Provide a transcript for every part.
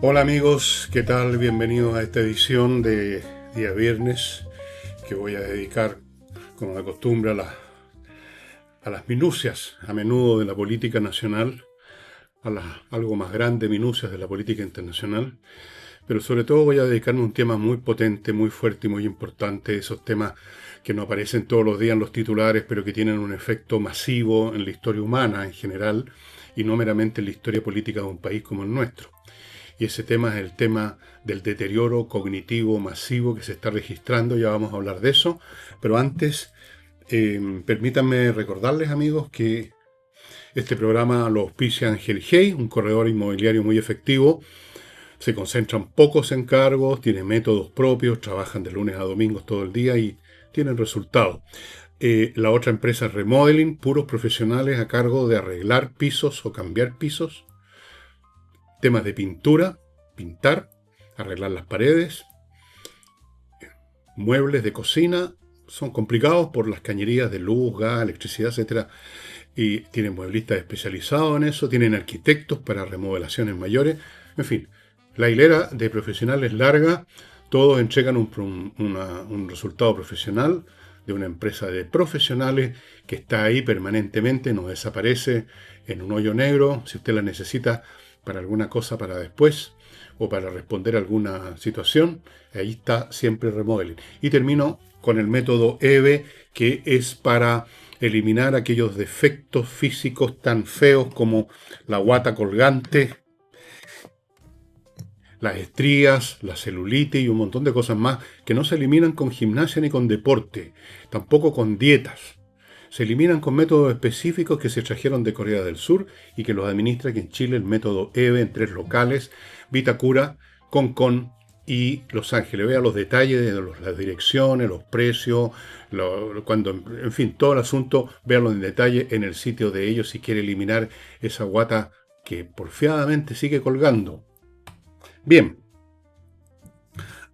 Hola amigos, ¿qué tal? Bienvenidos a esta edición de día viernes que voy a dedicar, como de costumbre, a las minucias, a menudo de la política nacional, a las algo más grandes minucias de la política internacional, pero sobre todo voy a dedicarme a un tema muy potente, muy fuerte y muy importante, esos temas que no aparecen todos los días en los titulares, pero que tienen un efecto masivo en la historia humana en general y no meramente en la historia política de un país como el nuestro. Y ese tema es el tema del deterioro cognitivo masivo que se está registrando, ya vamos a hablar de eso, pero antes permítanme recordarles amigos que este programa lo auspicia Ángel Hey, un corredor inmobiliario muy efectivo, se concentran pocos encargos, tienen métodos propios, trabajan de lunes a domingos todo el día y tienen resultados. La otra empresa es Remodeling, puros profesionales a cargo de arreglar pisos o cambiar pisos, temas de pintura, pintar, arreglar las paredes, muebles de cocina, son complicados por las cañerías de luz, gas, electricidad, etcétera, y tienen mueblistas especializados en eso, tienen arquitectos para remodelaciones mayores, en fin, la hilera de profesionales larga, todos entregan un resultado profesional de una empresa de profesionales que está ahí permanentemente, no desaparece en un hoyo negro, si usted la necesita para alguna cosa para después o para responder a alguna situación, ahí está siempre Remodeling. Y termino con el método EVE, que es para eliminar aquellos defectos físicos tan feos como la guata colgante, las estrías, la celulitis y un montón de cosas más que no se eliminan con gimnasia ni con deporte, tampoco con dietas. Se eliminan con métodos específicos que se trajeron de Corea del Sur y que los administra aquí en Chile el método EVE en 3 locales, Vitacura, Concón y Los Ángeles. Vea los detalles de las direcciones, los precios, en fin, todo el asunto, véanlo en detalle en el sitio de ellos si quiere eliminar esa guata que porfiadamente sigue colgando. Bien,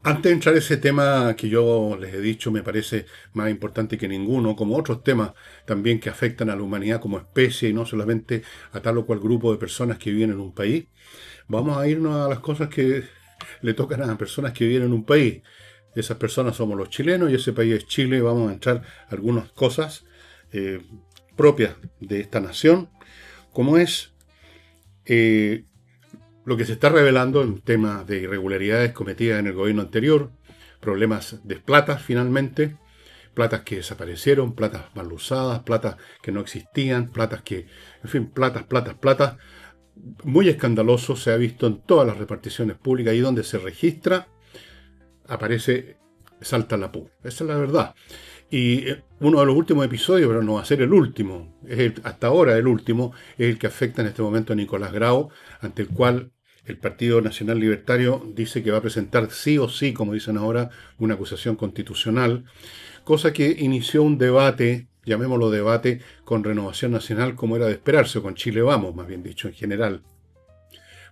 antes de entrar a ese tema que yo les he dicho me parece más importante que ninguno, como otros temas también que afectan a la humanidad como especie y no solamente a tal o cual grupo de personas que viven en un país, vamos a irnos a las cosas que le tocan a las personas que viven en un país. Esas personas somos los chilenos y ese país es Chile. Vamos a entrar a algunas cosas eh, propias de esta nación, como es lo que se está revelando en temas de irregularidades cometidas en el gobierno anterior, problemas de platas finalmente, platas que desaparecieron, platas mal usadas, platas que no existían, platas que, en fin, platas, muy escandaloso, se ha visto en todas las reparticiones públicas y donde se registra, aparece, salta la pu. Esa es la verdad. Y uno de los últimos episodios, pero no va a ser el último, hasta ahora el último, es el que afecta en este momento a Nicolás Grau, ante el cual el Partido Nacional Libertario dice que va a presentar sí o sí, como dicen ahora, una acusación constitucional, cosa que inició un debate, llamémoslo debate, con Renovación Nacional como era de esperarse, o con Chile Vamos, más bien dicho, en general,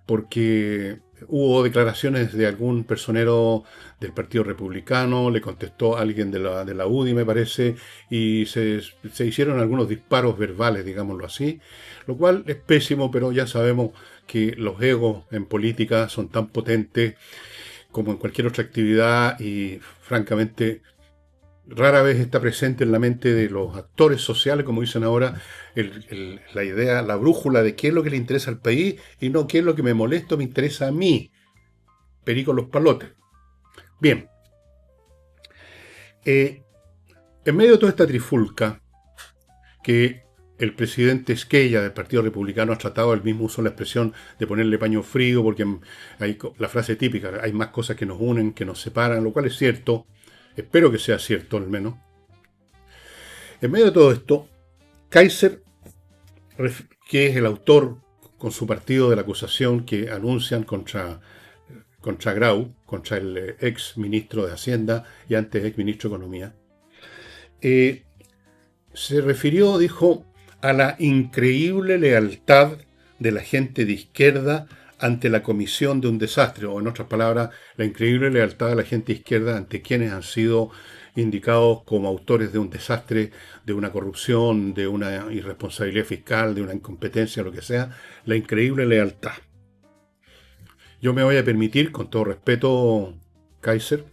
porque hubo declaraciones de algún personero del Partido Republicano, le contestó alguien de la UDI, me parece, y se hicieron algunos disparos verbales, digámoslo así, lo cual es pésimo, pero ya sabemos que los egos en política son tan potentes como en cualquier otra actividad y francamente rara vez está presente en la mente de los actores sociales, como dicen ahora, la idea, la brújula de qué es lo que le interesa al país y no qué es lo que me molesta o me interesa a mí. Perico los palotes. Bien, en medio de toda esta trifulca que el presidente Esquella del Partido Republicano ha tratado, él mismo usó la expresión de ponerle paño frío, porque hay la frase típica, hay más cosas que nos unen, que nos separan, lo cual es cierto, espero que sea cierto al menos. En medio de todo esto, Kaiser, que es el autor con su partido de la acusación que anuncian contra Grau, contra el ex ministro de Hacienda y antes ex ministro de Economía, se refirió, dijo, a la increíble lealtad de la gente de izquierda ante la comisión de un desastre, o en otras palabras, la increíble lealtad de la gente de izquierda ante quienes han sido indicados como autores de un desastre, de una corrupción, de una irresponsabilidad fiscal, de una incompetencia, lo que sea, la increíble lealtad. Yo me voy a permitir, con todo respeto, Kaiser,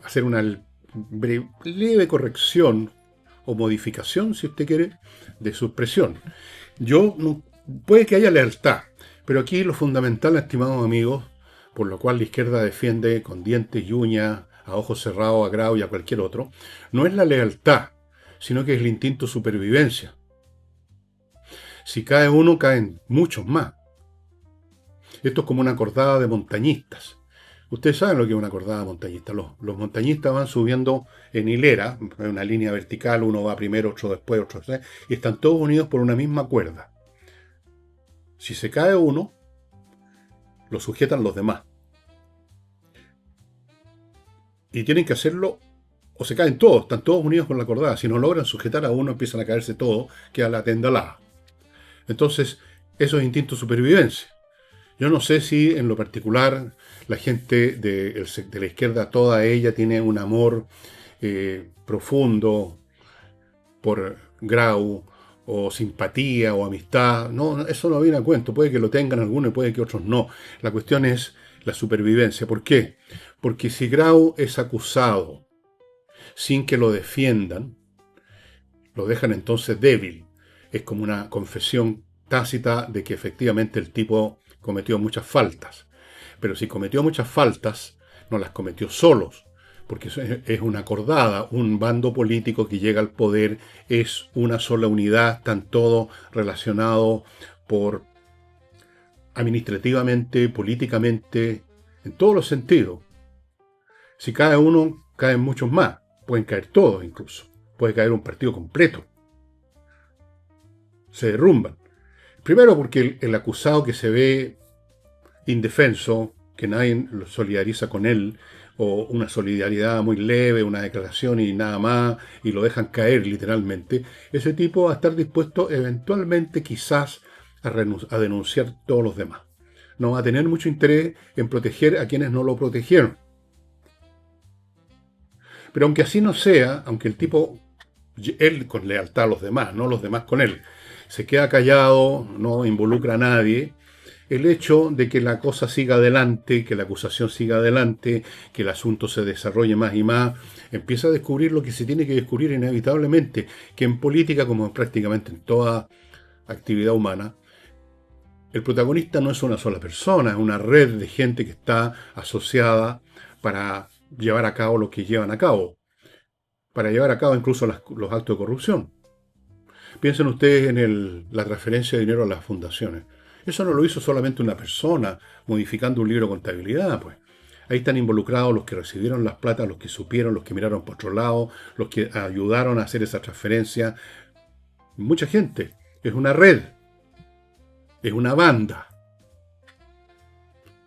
hacer una leve corrección o modificación, si usted quiere, de su expresión. Puede que haya lealtad, pero aquí lo fundamental, estimados amigos, por lo cual la izquierda defiende con dientes y uñas, a ojos cerrados, a Grau y a cualquier otro, no es la lealtad, sino que es el instinto de supervivencia. Si cae uno, caen muchos más. Esto es como una cordada de montañistas. Ustedes saben lo que es una cordada de montañistas. Los montañistas van subiendo en hilera, en una línea vertical, uno va primero, otro después, otro después, y están todos unidos por una misma cuerda. Si se cae uno, lo sujetan los demás. Y tienen que hacerlo, o se caen todos, están todos unidos con la cordada. Si no logran sujetar a uno, empiezan a caerse todos, queda la tendalada. Entonces, eso es instinto de supervivencia. Yo no sé si en lo particular la gente de la izquierda, toda ella, tiene un amor profundo por Grau, o simpatía, o amistad. No, eso no viene a cuento. Puede que lo tengan algunos y puede que otros no. La cuestión es la supervivencia. ¿Por qué? Porque si Grau es acusado sin que lo defiendan, lo dejan entonces débil. Es como una confesión tácita de que efectivamente el tipo cometió muchas faltas. Pero si cometió muchas faltas, no las cometió solos, porque es una cordada, un bando político que llega al poder, es una sola unidad, están todos relacionados administrativamente, políticamente, en todos los sentidos. Si cae uno, caen muchos más, pueden caer todos incluso, puede caer un partido completo. Se derrumban. Primero porque el acusado que se ve indefenso, que nadie lo solidariza con él, o una solidaridad muy leve, una declaración y nada más, y lo dejan caer literalmente, ese tipo va a estar dispuesto eventualmente quizás a denunciar todos los demás. No va a tener mucho interés en proteger a quienes no lo protegieron. Pero aunque así no sea, aunque el tipo, él con lealtad a los demás, no los demás con él, se queda callado, no involucra a nadie, el hecho de que la cosa siga adelante, que la acusación siga adelante, que el asunto se desarrolle más y más, empieza a descubrir lo que se tiene que descubrir inevitablemente, que en política, como prácticamente en toda actividad humana, el protagonista no es una sola persona, es una red de gente que está asociada para llevar a cabo lo que llevan a cabo, para llevar a cabo incluso los actos de corrupción. Piensen ustedes en la transferencia de dinero a las fundaciones. Eso no lo hizo solamente una persona modificando un libro de contabilidad, pues. Ahí están involucrados los que recibieron las plata, los que supieron, los que miraron por otro lado, los que ayudaron a hacer esa transferencia. Mucha gente. Es una red. Es una banda.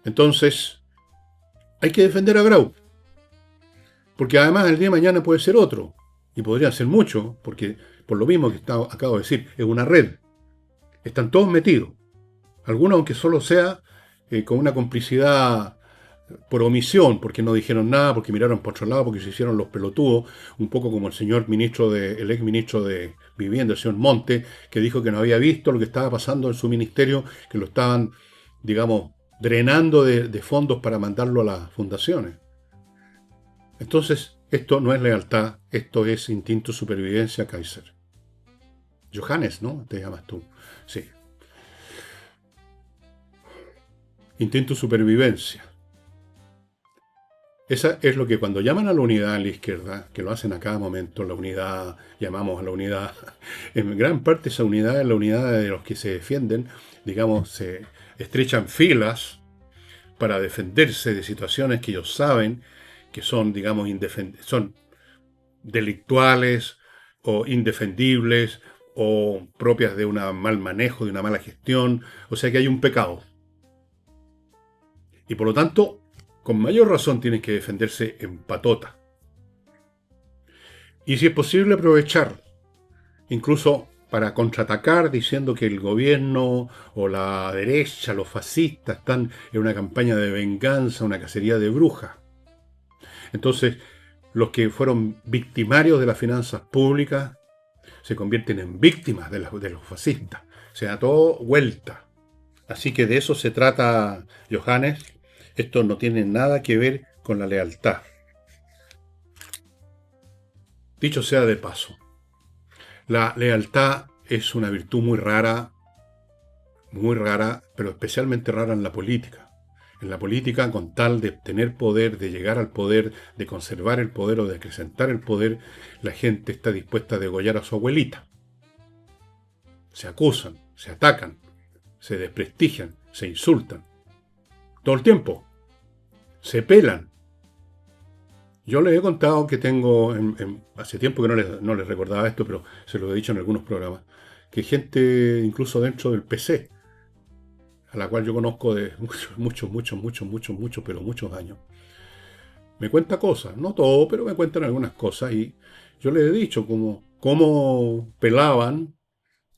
Entonces, hay que defender a Grau. Porque además el día de mañana puede ser otro. Y podría ser mucho, porque por lo mismo que acabo de decir, es una red. Están todos metidos. Algunos, aunque solo sea con una complicidad por omisión, porque no dijeron nada, porque miraron por otro lado, porque se hicieron los pelotudos, un poco como el ex ministro de Vivienda, el señor Monte, que dijo que no había visto lo que estaba pasando en su ministerio, que lo estaban, digamos, drenando de fondos para mandarlo a las fundaciones. Entonces, esto no es lealtad, esto es instinto de supervivencia, Kaiser. Johannes, ¿no? Te llamas tú. Sí. Instinto de supervivencia. Esa es lo que cuando llaman a la unidad a la izquierda, que lo hacen a cada momento, la unidad, llamamos a la unidad, en gran parte esa unidad es la unidad de los que se defienden, digamos, se estrechan filas para defenderse de situaciones que ellos saben que son, digamos, son delictuales o indefendibles o propias de un mal manejo, de una mala gestión, o sea que hay un pecado. Y por lo tanto, con mayor razón tienen que defenderse en patota. Y si es posible aprovechar, incluso para contraatacar diciendo que el gobierno o la derecha, los fascistas, están en una campaña de venganza, una cacería de brujas. Entonces, los que fueron victimarios de las finanzas públicas se convierten en víctimas de los fascistas. Se da todo vuelta. Así que de eso se trata, Johannes. Esto no tiene nada que ver con la lealtad. Dicho sea de paso, la lealtad es una virtud muy rara, pero especialmente rara en la política. En la política, con tal de tener poder, de llegar al poder, de conservar el poder o de acrecentar el poder, la gente está dispuesta a degollar a su abuelita. Se acusan, se atacan, se desprestigian, se insultan. Todo el tiempo. Se pelan. Yo les he contado que tengo, hace tiempo que no les recordaba esto, pero se lo he dicho en algunos programas, que gente incluso dentro del PC, a la cual yo conozco de muchos años, me cuenta cosas, no todo, pero me cuentan algunas cosas, y yo les he dicho cómo pelaban,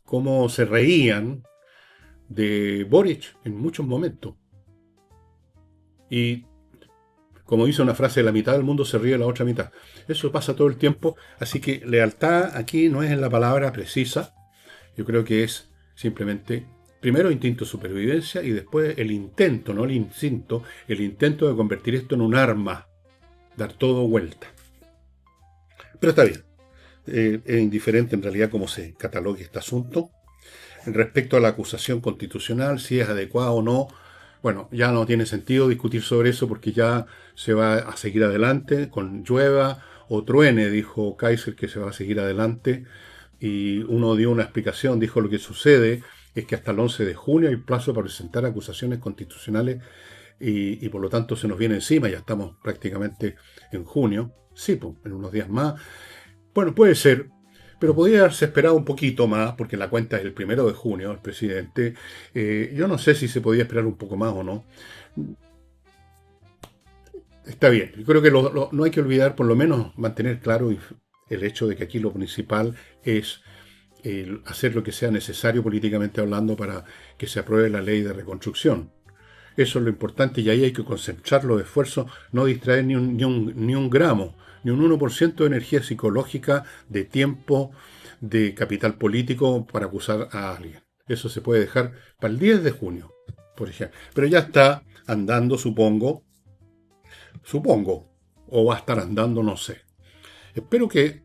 cómo se reían de Boric en muchos momentos. Y como dice una frase, la mitad del mundo se ríe de la otra mitad. Eso pasa todo el tiempo, así que lealtad aquí no es en la palabra precisa. Yo creo que es simplemente, primero, instinto de supervivencia y después el intento, no el instinto, el intento de convertir esto en un arma, dar todo vuelta. Pero está bien. Es indiferente en realidad cómo se catalogue este asunto. Respecto a la acusación constitucional, si es adecuada o no, bueno, ya no tiene sentido discutir sobre eso porque ya se va a seguir adelante, con llueva o truene, dijo Kaiser que se va a seguir adelante, y uno dio una explicación, dijo lo que sucede es que hasta el 11 de junio hay plazo para presentar acusaciones constitucionales y por lo tanto se nos viene encima, ya estamos prácticamente en junio, sí, pues, en unos días más. Bueno, puede ser, pero podría haberse esperado un poquito más, porque la cuenta es el 1 de junio, el presidente. Yo no sé si se podía esperar un poco más o no. Está bien, yo creo que no hay que olvidar, por lo menos mantener claro el hecho de que aquí lo principal es hacer lo que sea necesario políticamente hablando para que se apruebe la ley de reconstrucción. Eso es lo importante y ahí hay que concentrar los esfuerzos, no distraer ni un gramo, ni un 1% de energía psicológica, de tiempo, de capital político para acusar a alguien. Eso se puede dejar para el 10 de junio, por ejemplo. Pero ya está andando, supongo, o va a estar andando, no sé. Espero que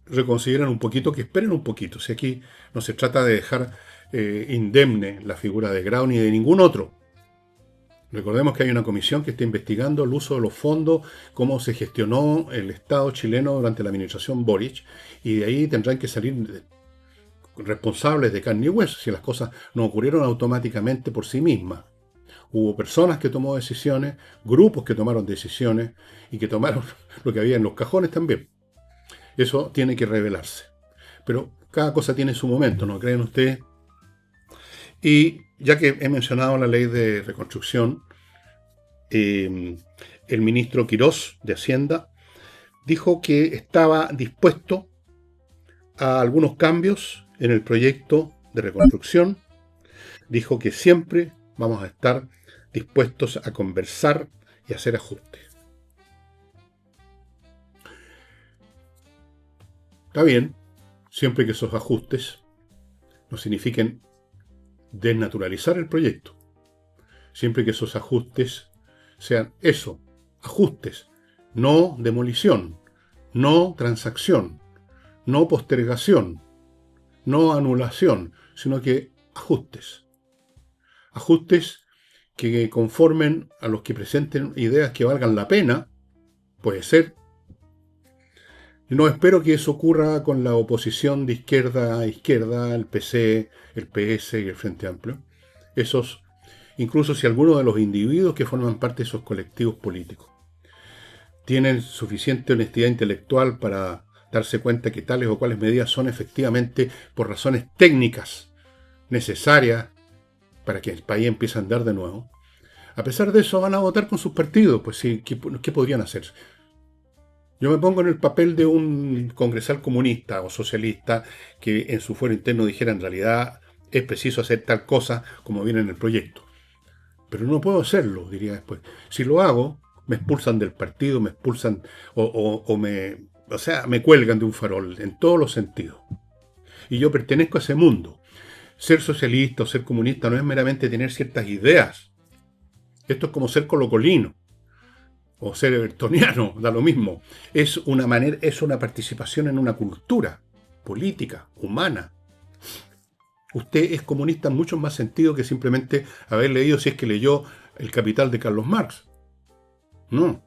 reconsideren un poquito, que esperen un poquito. Si aquí no se trata de dejar indemne la figura de Grau ni de ningún otro. Recordemos que hay una comisión que está investigando el uso de los fondos, cómo se gestionó el Estado chileno durante la administración Boric, y de ahí tendrán que salir responsables de carne y hueso, si las cosas no ocurrieron automáticamente por sí mismas. Hubo personas que tomó decisiones, grupos que tomaron decisiones, y que tomaron lo que había en los cajones también. Eso tiene que revelarse. Pero cada cosa tiene su momento, ¿no creen ustedes? Y ya que he mencionado la ley de reconstrucción, el ministro Quirós de Hacienda dijo que estaba dispuesto a algunos cambios en el proyecto de reconstrucción. Dijo que siempre vamos a estar dispuestos a conversar y hacer ajustes. Está bien, siempre que esos ajustes no signifiquen desnaturalizar el proyecto. Siempre que esos ajustes sean eso, ajustes, no demolición, no transacción, no postergación, no anulación, sino que ajustes. Ajustes que conformen a los que presenten ideas que valgan la pena, puede ser. No espero que eso ocurra con la oposición de izquierda a izquierda, el PC, el PS y el Frente Amplio. Esos, incluso si algunos de los individuos que forman parte de esos colectivos políticos tienen suficiente honestidad intelectual para darse cuenta que tales o cuales medidas son efectivamente por razones técnicas necesarias para que el país empiece a andar de nuevo. A pesar de eso van a votar con sus partidos, pues sí, ¿qué podrían hacer? Yo me pongo en el papel de un congresal comunista o socialista que en su fuero interno dijera en realidad es preciso hacer tal cosa como viene en el proyecto. Pero no puedo hacerlo, diría después. Si lo hago, me expulsan del partido, me expulsan me cuelgan de un farol en todos los sentidos. Y yo pertenezco a ese mundo. Ser socialista o ser comunista no es meramente tener ciertas ideas. Esto es como ser colocolino o ser evertoniano, da lo mismo. Es una participación en una cultura política, humana. Usted es comunista en mucho más sentido que simplemente haber leído, si es que leyó El Capital de Carlos Marx. No.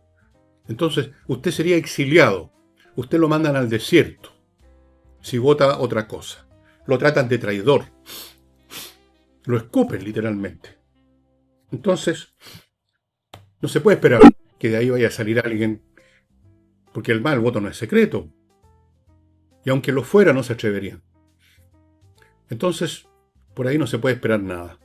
Entonces, usted sería exiliado. Usted lo mandan al desierto si vota otra cosa. Lo tratan de traidor. Lo escupen literalmente. Entonces, no se puede esperar que de ahí vaya a salir alguien, porque el voto no es secreto. Y aunque lo fuera, no se atreverían. Entonces, por ahí no se puede esperar nada.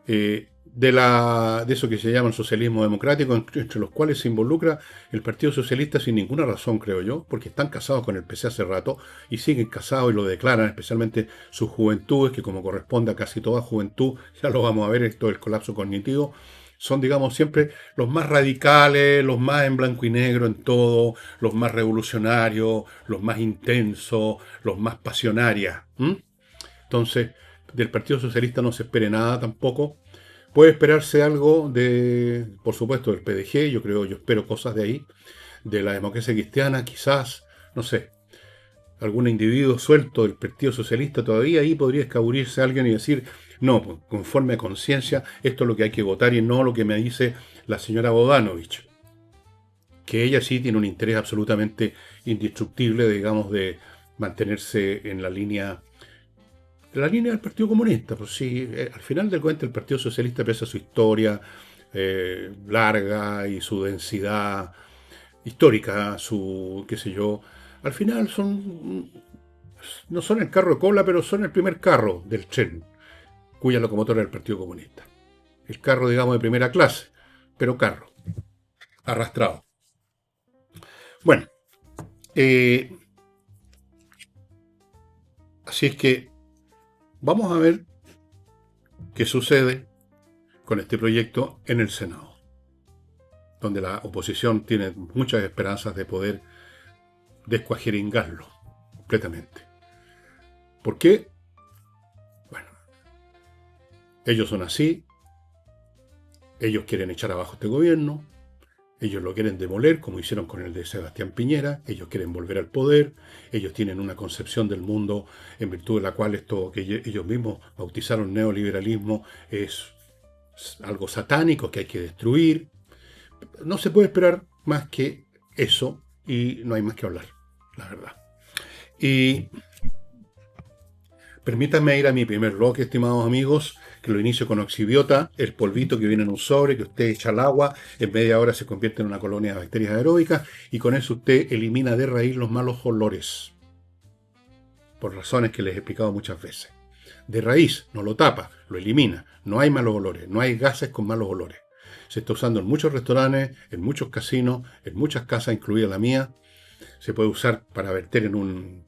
De eso que se llama el socialismo democrático, entre los cuales se involucra el Partido Socialista sin ninguna razón, creo yo, porque están casados con el PC hace rato y siguen casados y lo declaran, especialmente sus juventudes, que como corresponde a casi toda juventud, ya lo vamos a ver, esto del colapso cognitivo, son, digamos, siempre los más radicales, los más en blanco y negro en todo, los más revolucionarios, los más intensos, los más pasionarias. Entonces, del Partido Socialista no se espere nada tampoco. Puede esperarse algo por supuesto, del PDG, yo espero cosas de ahí, de la democracia cristiana, quizás, no sé, algún individuo suelto del Partido Socialista todavía ahí podría escabullirse alguien y decir, no, pues, conforme a conciencia, esto es lo que hay que votar y no lo que me dice la señora Bodanovich, que ella sí tiene un interés absolutamente indestructible, digamos, de mantenerse en la línea del Partido Comunista. Pues sí, al final del cuento el Partido Socialista, pese a su historia larga y su densidad histórica, su, qué sé yo, al final no son el carro de cola, pero son el primer carro del tren, cuya locomotora es el Partido Comunista. El carro, digamos, de primera clase, pero carro, arrastrado. Bueno, así es que vamos a ver qué sucede con este proyecto en el Senado, donde la oposición tiene muchas esperanzas de poder descuajeringarlo completamente. ¿Por qué? Bueno, ellos son así, ellos quieren echar abajo este gobierno, ellos lo quieren demoler, como hicieron con el de Sebastián Piñera, ellos quieren volver al poder, ellos tienen una concepción del mundo en virtud de la cual esto que ellos mismos bautizaron neoliberalismo es algo satánico que hay que destruir. No se puede esperar más que eso y no hay más que hablar, la verdad. Y permítanme ir a mi primer bloque, estimados amigos, que lo inicio con Oxibiota, el polvito que viene en un sobre, que usted echa al agua, en media hora se convierte en una colonia de bacterias aeróbicas, y con eso usted elimina de raíz los malos olores, por razones que les he explicado muchas veces. De raíz, no lo tapa, lo elimina. No hay malos olores, no hay gases con malos olores. Se está usando en muchos restaurantes, en muchos casinos, en muchas casas, incluida la mía. Se puede usar para verter en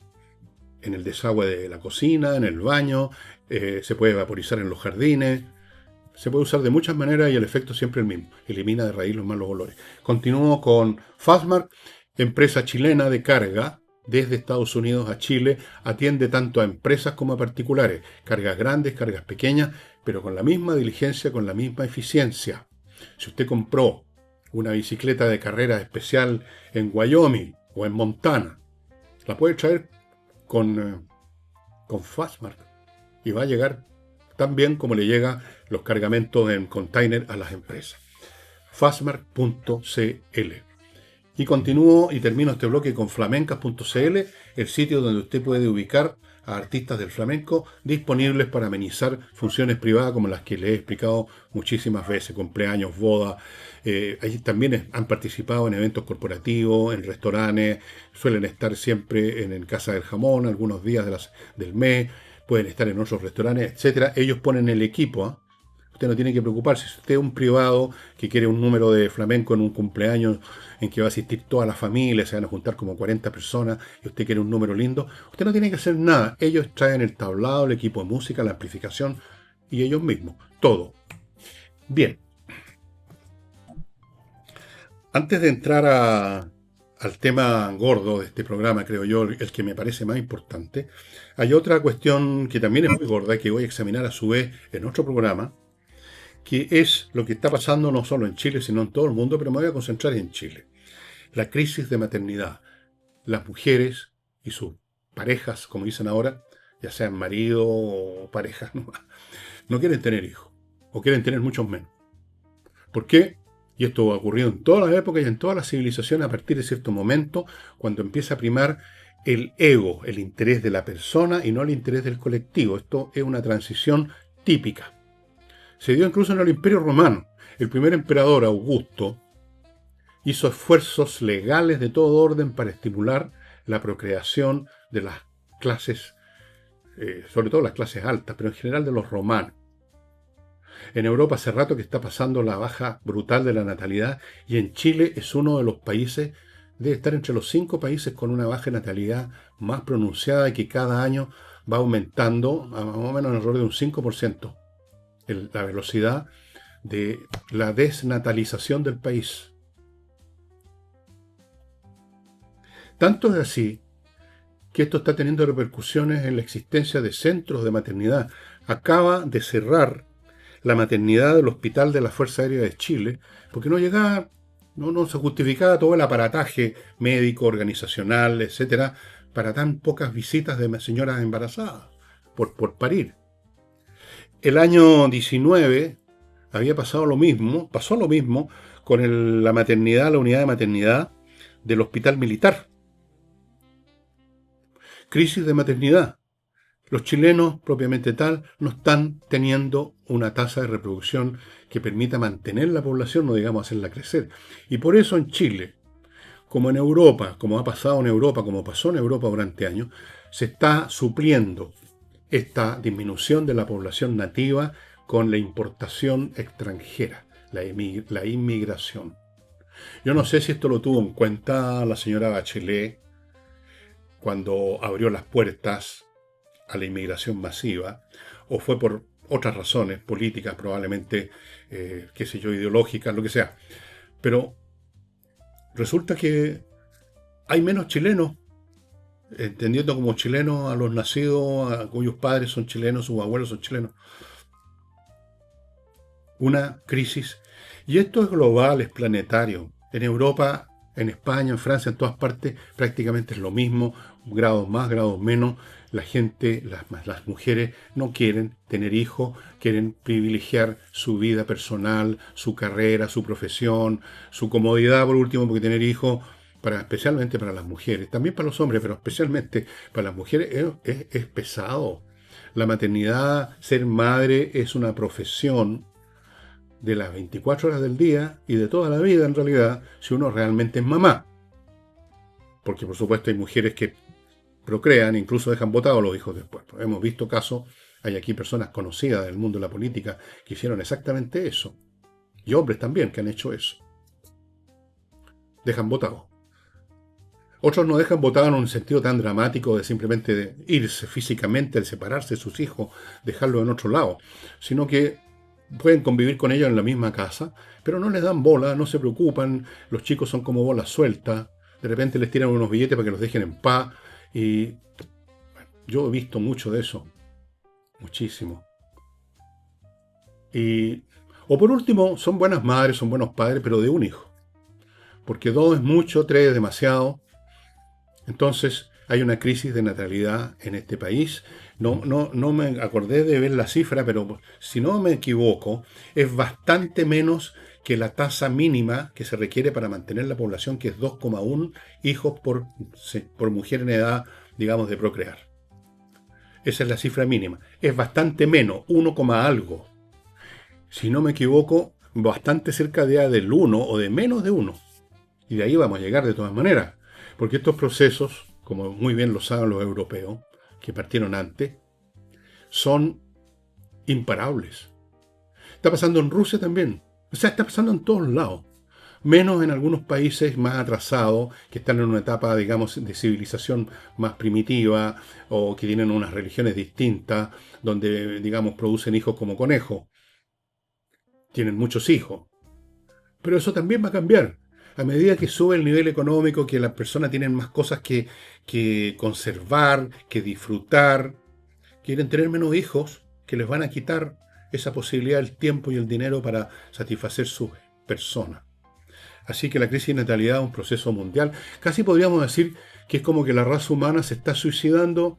el desagüe de la cocina, en el baño, se puede vaporizar en los jardines, se puede usar de muchas maneras y el efecto siempre es el mismo, elimina de raíz los malos olores. Continúo con Fastmark, empresa chilena de carga, desde Estados Unidos a Chile, atiende tanto a empresas como a particulares, cargas grandes, cargas pequeñas, pero con la misma diligencia, con la misma eficiencia. Si usted compró una bicicleta de carrera especial en Wyoming o en Montana, la puede traer con Fastmark y va a llegar tan bien como le llega los cargamentos en container a las empresas. Fastmark.cl. Y continúo y termino este bloque con flamencas.cl, el sitio donde usted puede ubicar a artistas del flamenco disponibles para amenizar funciones privadas como las que les he explicado muchísimas veces, cumpleaños, bodas. Allí también han participado en eventos corporativos, en restaurantes, suelen estar siempre en Casa del Jamón, algunos días del mes, pueden estar en otros restaurantes, etcétera. Ellos ponen el equipo, ¿eh? Usted no tiene que preocuparse. Si usted es un privado que quiere un número de flamenco en un cumpleaños en que va a asistir toda la familia, se van a juntar como 40 personas y usted quiere un número lindo, usted no tiene que hacer nada. Ellos traen el tablado, el equipo de música, la amplificación y ellos mismos. Todo. Bien. Antes de entrar al tema gordo de este programa, creo yo, el que me parece más importante, hay otra cuestión que también es muy gorda y que voy a examinar a su vez en otro programa, que es lo que está pasando no solo en Chile, sino en todo el mundo, pero me voy a concentrar en Chile. La crisis de maternidad. Las mujeres y sus parejas, como dicen ahora, ya sean marido o parejas, no quieren tener hijos, o quieren tener muchos menos. ¿Por qué? Y esto ha ocurrido en todas las épocas y en todas las civilizaciones a partir de cierto momento, cuando empieza a primar el ego, el interés de la persona y no el interés del colectivo. Esto es una transición típica. Se dio incluso en el Imperio Romano. El primer emperador, Augusto, hizo esfuerzos legales de todo orden para estimular la procreación de las clases, sobre todo las clases altas, pero en general de los romanos. En Europa hace rato que está pasando la baja brutal de la natalidad y en Chile es uno de los países, debe estar entre los 5 países con una baja natalidad más pronunciada y que cada año va aumentando a más o menos en alrededor de un 5% la velocidad de la desnatalización del país. Tanto es así que esto está teniendo repercusiones en la existencia de centros de maternidad. Acaba de cerrar la maternidad del Hospital de la Fuerza Aérea de Chile, porque no llegaba, no se justificaba todo el aparataje médico, organizacional, etcétera, para tan pocas visitas de señoras embarazadas por parir. El año 19 había pasó lo mismo con la maternidad, la unidad de maternidad del Hospital Militar. Crisis de maternidad. Los chilenos, propiamente tal, no están teniendo una tasa de reproducción que permita mantener la población, no digamos hacerla crecer. Y por eso en Chile, como en Europa, como ha pasado en Europa, como pasó en Europa durante años, se está supliendo esta disminución de la población nativa con la importación extranjera, la inmigración. Yo no sé si esto lo tuvo en cuenta la señora Bachelet cuando abrió las puertas a la inmigración masiva, o fue por otras razones políticas, probablemente, ideológicas, lo que sea. Pero resulta que hay menos chilenos, entendiendo como chilenos a los nacidos, a cuyos padres son chilenos, sus abuelos son chilenos. Una crisis. Y esto es global, es planetario. En Europa, en España, en Francia, en todas partes, prácticamente es lo mismo, grados más, grados menos. La gente, las mujeres no quieren tener hijos, quieren privilegiar su vida personal, su carrera, su profesión, su comodidad, por último, porque tener hijos, especialmente para las mujeres, también para los hombres, pero especialmente para las mujeres, es pesado. La maternidad, ser madre, es una profesión de las 24 horas del día y de toda la vida, en realidad, si uno realmente es mamá. Porque, por supuesto, hay mujeres que procrean, incluso dejan botados a los hijos después. Hemos visto casos, hay aquí personas conocidas del mundo de la política que hicieron exactamente eso. Y hombres también que han hecho eso. Dejan botados. Otros no dejan botados en un sentido tan dramático de simplemente de irse físicamente, de separarse de sus hijos, dejarlos en otro lado, sino que pueden convivir con ellos en la misma casa, pero no les dan bola, no se preocupan, los chicos son como bolas sueltas, de repente les tiran unos billetes para que los dejen en paz, y bueno, yo he visto mucho de eso, muchísimo. O por último, son buenas madres, son buenos padres, pero de un hijo, porque 2 es mucho, 3 es demasiado. Entonces hay una crisis de natalidad en este país. No me acordé de ver la cifra, pero si no me equivoco, es bastante menos que la tasa mínima que se requiere para mantener la población, que es 2,1 hijos por mujer en edad, digamos, de procrear. Esa es la cifra mínima. Es bastante menos, 1, algo. Si no me equivoco, bastante cerca del 1 o de menos de 1. Y de ahí vamos a llegar de todas maneras. Porque estos procesos, como muy bien lo saben los europeos, que partieron antes, son imparables. Está pasando en Rusia también. O sea, está pasando en todos lados. Menos en algunos países más atrasados, que están en una etapa, digamos, de civilización más primitiva, o que tienen unas religiones distintas, donde, digamos, producen hijos como conejos. Tienen muchos hijos. Pero eso también va a cambiar. A medida que sube el nivel económico, que las personas tienen más cosas que conservar, que disfrutar, quieren tener menos hijos, que les van a quitar esa posibilidad, el tiempo y el dinero para satisfacer sus personas. Así que la crisis de natalidad es un proceso mundial. Casi podríamos decir que es como que la raza humana se está suicidando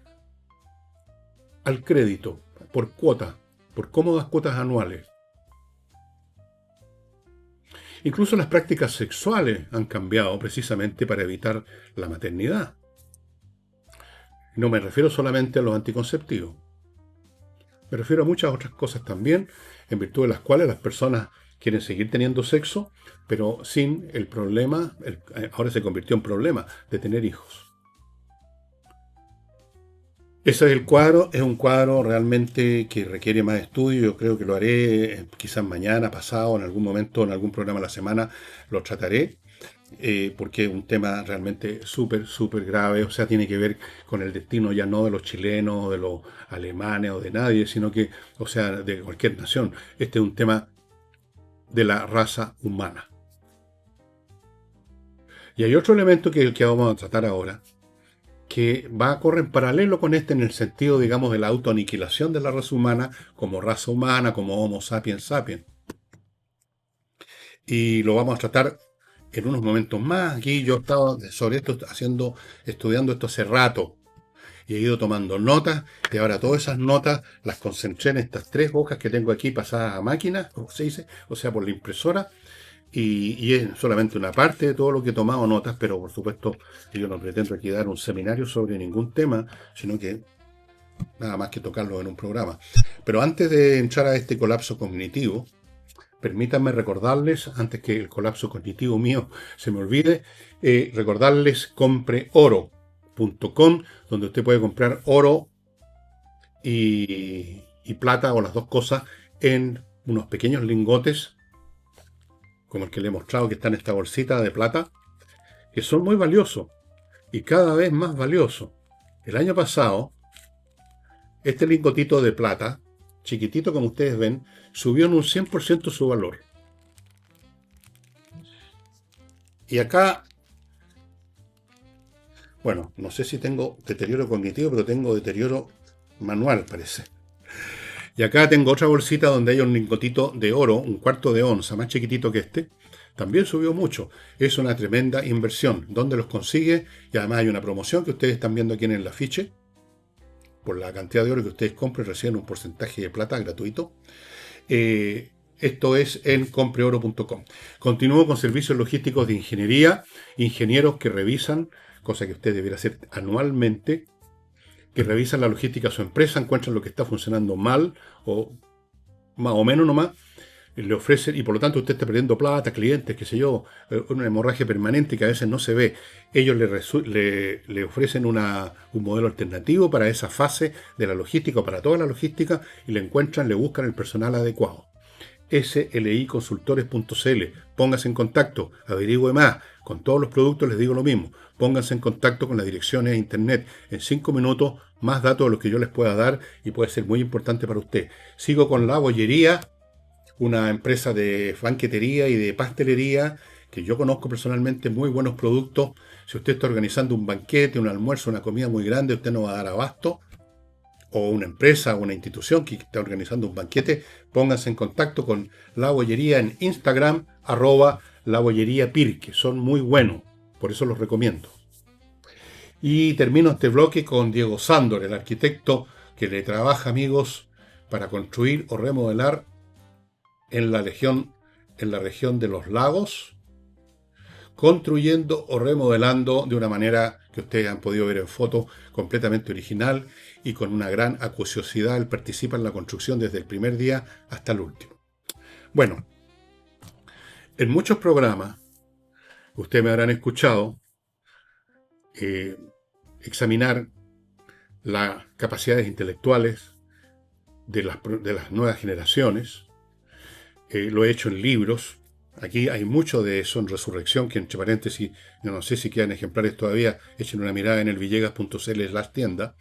al crédito, por cuotas, por cómodas cuotas anuales. Incluso las prácticas sexuales han cambiado precisamente para evitar la maternidad. No me refiero solamente a los anticonceptivos. Me refiero a muchas otras cosas también, en virtud de las cuales las personas quieren seguir teniendo sexo, pero sin el problema, ahora se convirtió en problema, de tener hijos. Ese es el cuadro, es un cuadro realmente que requiere más estudio. Yo creo que lo haré quizás mañana, pasado, en algún momento, en algún programa de la semana, lo trataré, porque es un tema realmente súper, súper grave. O sea, tiene que ver con el destino ya no de los chilenos, de los alemanes o de nadie, sino que, o sea, de cualquier nación. Este es un tema de la raza humana. Y hay otro elemento que es el que vamos a tratar ahora, que corre en paralelo con este en el sentido, digamos, de la autoaniquilación de la raza humana, como Homo sapiens sapiens. Y lo vamos a tratar en unos momentos más. Aquí yo he estado sobre esto estudiando esto hace rato. Y he ido tomando notas, y ahora todas esas notas las concentré en estas 3 hojas que tengo aquí pasadas a máquina, como se dice, o sea, por la impresora. Y es solamente una parte de todo lo que he tomado notas, pero por supuesto yo no pretendo aquí dar un seminario sobre ningún tema, sino que nada más que tocarlo en un programa. Pero antes de entrar a este colapso cognitivo, permítanme recordarles, antes que el colapso cognitivo mío se me olvide, recordarles compreoro.com, donde usted puede comprar oro y plata, o las dos cosas, en unos pequeños lingotes, como el que le he mostrado, que está en esta bolsita de plata, que son muy valiosos y cada vez más valiosos. El año pasado, este lingotito de plata, chiquitito como ustedes ven, subió en un 100% su valor. Y acá, bueno, no sé si tengo deterioro cognitivo, pero tengo deterioro manual, parece. Y acá tengo otra bolsita donde hay un lingotito de oro, un cuarto de onza, más chiquitito que este. También subió mucho. Es una tremenda inversión. ¿Dónde los consigue? Y además hay una promoción que ustedes están viendo aquí en el afiche. Por la cantidad de oro que ustedes compren, reciben un porcentaje de plata gratuito. Esto es en compreoro.com. Continúo con servicios logísticos de ingeniería. Ingenieros que revisan, cosa que usted debería hacer anualmente, que revisan la logística de su empresa, encuentran lo que está funcionando mal o más o menos nomás, le ofrecen, y por lo tanto usted está perdiendo plata, clientes, qué sé yo, una hemorragia permanente que a veces no se ve. Ellos le ofrecen un modelo alternativo para esa fase de la logística, para toda la logística, y le buscan el personal adecuado. sliconsultores.cl. Póngase en contacto, averigüe más. Con todos los productos les digo lo mismo. Pónganse en contacto con las direcciones de internet. En 5 minutos, más datos de los que yo les pueda dar, y puede ser muy importante para usted. Sigo con La Bollería, una empresa de banquetería y de pastelería que yo conozco personalmente, muy buenos productos. Si usted está organizando un banquete, un almuerzo, una comida muy grande, usted no va a dar abasto, o una empresa o una institución que está organizando un banquete, pónganse en contacto con La Bollería en Instagram, @labolleriapirque. Son muy buenos, por eso los recomiendo. Y termino este bloque con Diego Sándor, el arquitecto que le trabaja, amigos, para construir o remodelar en la región de los lagos, construyendo o remodelando de una manera que ustedes han podido ver en foto, completamente original y con una gran acuciosidad. Él participa en la construcción desde el primer día hasta el último. Bueno, en muchos programas ustedes me habrán escuchado examinar las capacidades intelectuales de las nuevas generaciones. Lo he hecho en libros. Aquí hay mucho de eso en Resurrección, que entre paréntesis, no sé si quedan ejemplares todavía, echen una mirada en el villegas.cl/tienda.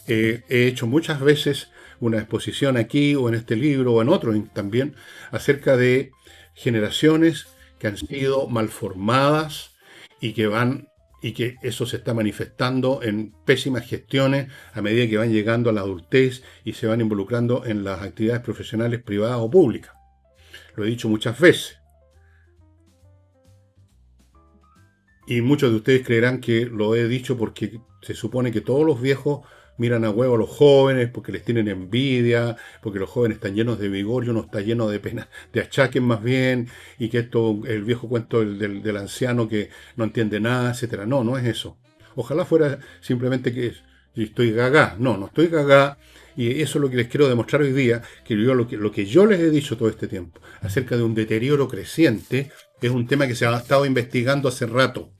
He hecho muchas veces una exposición aquí o en este libro o en otro también acerca de generaciones que han sido malformadas y que eso se está manifestando en pésimas gestiones a medida que van llegando a la adultez y se van involucrando en las actividades profesionales privadas o públicas. Lo he dicho muchas veces. Y muchos de ustedes creerán que lo he dicho porque se supone que todos los viejos miran a huevo a los jóvenes porque les tienen envidia, porque los jóvenes están llenos de vigor y uno está lleno de pena, de achaques más bien, y que esto, el viejo cuento del anciano que no entiende nada, etcétera. No, no es eso. Ojalá fuera simplemente que estoy gaga. No, no estoy gaga. Y eso es lo que les quiero demostrar hoy día, que lo que yo les he dicho todo este tiempo acerca de un deterioro creciente es un tema que se ha estado investigando hace rato.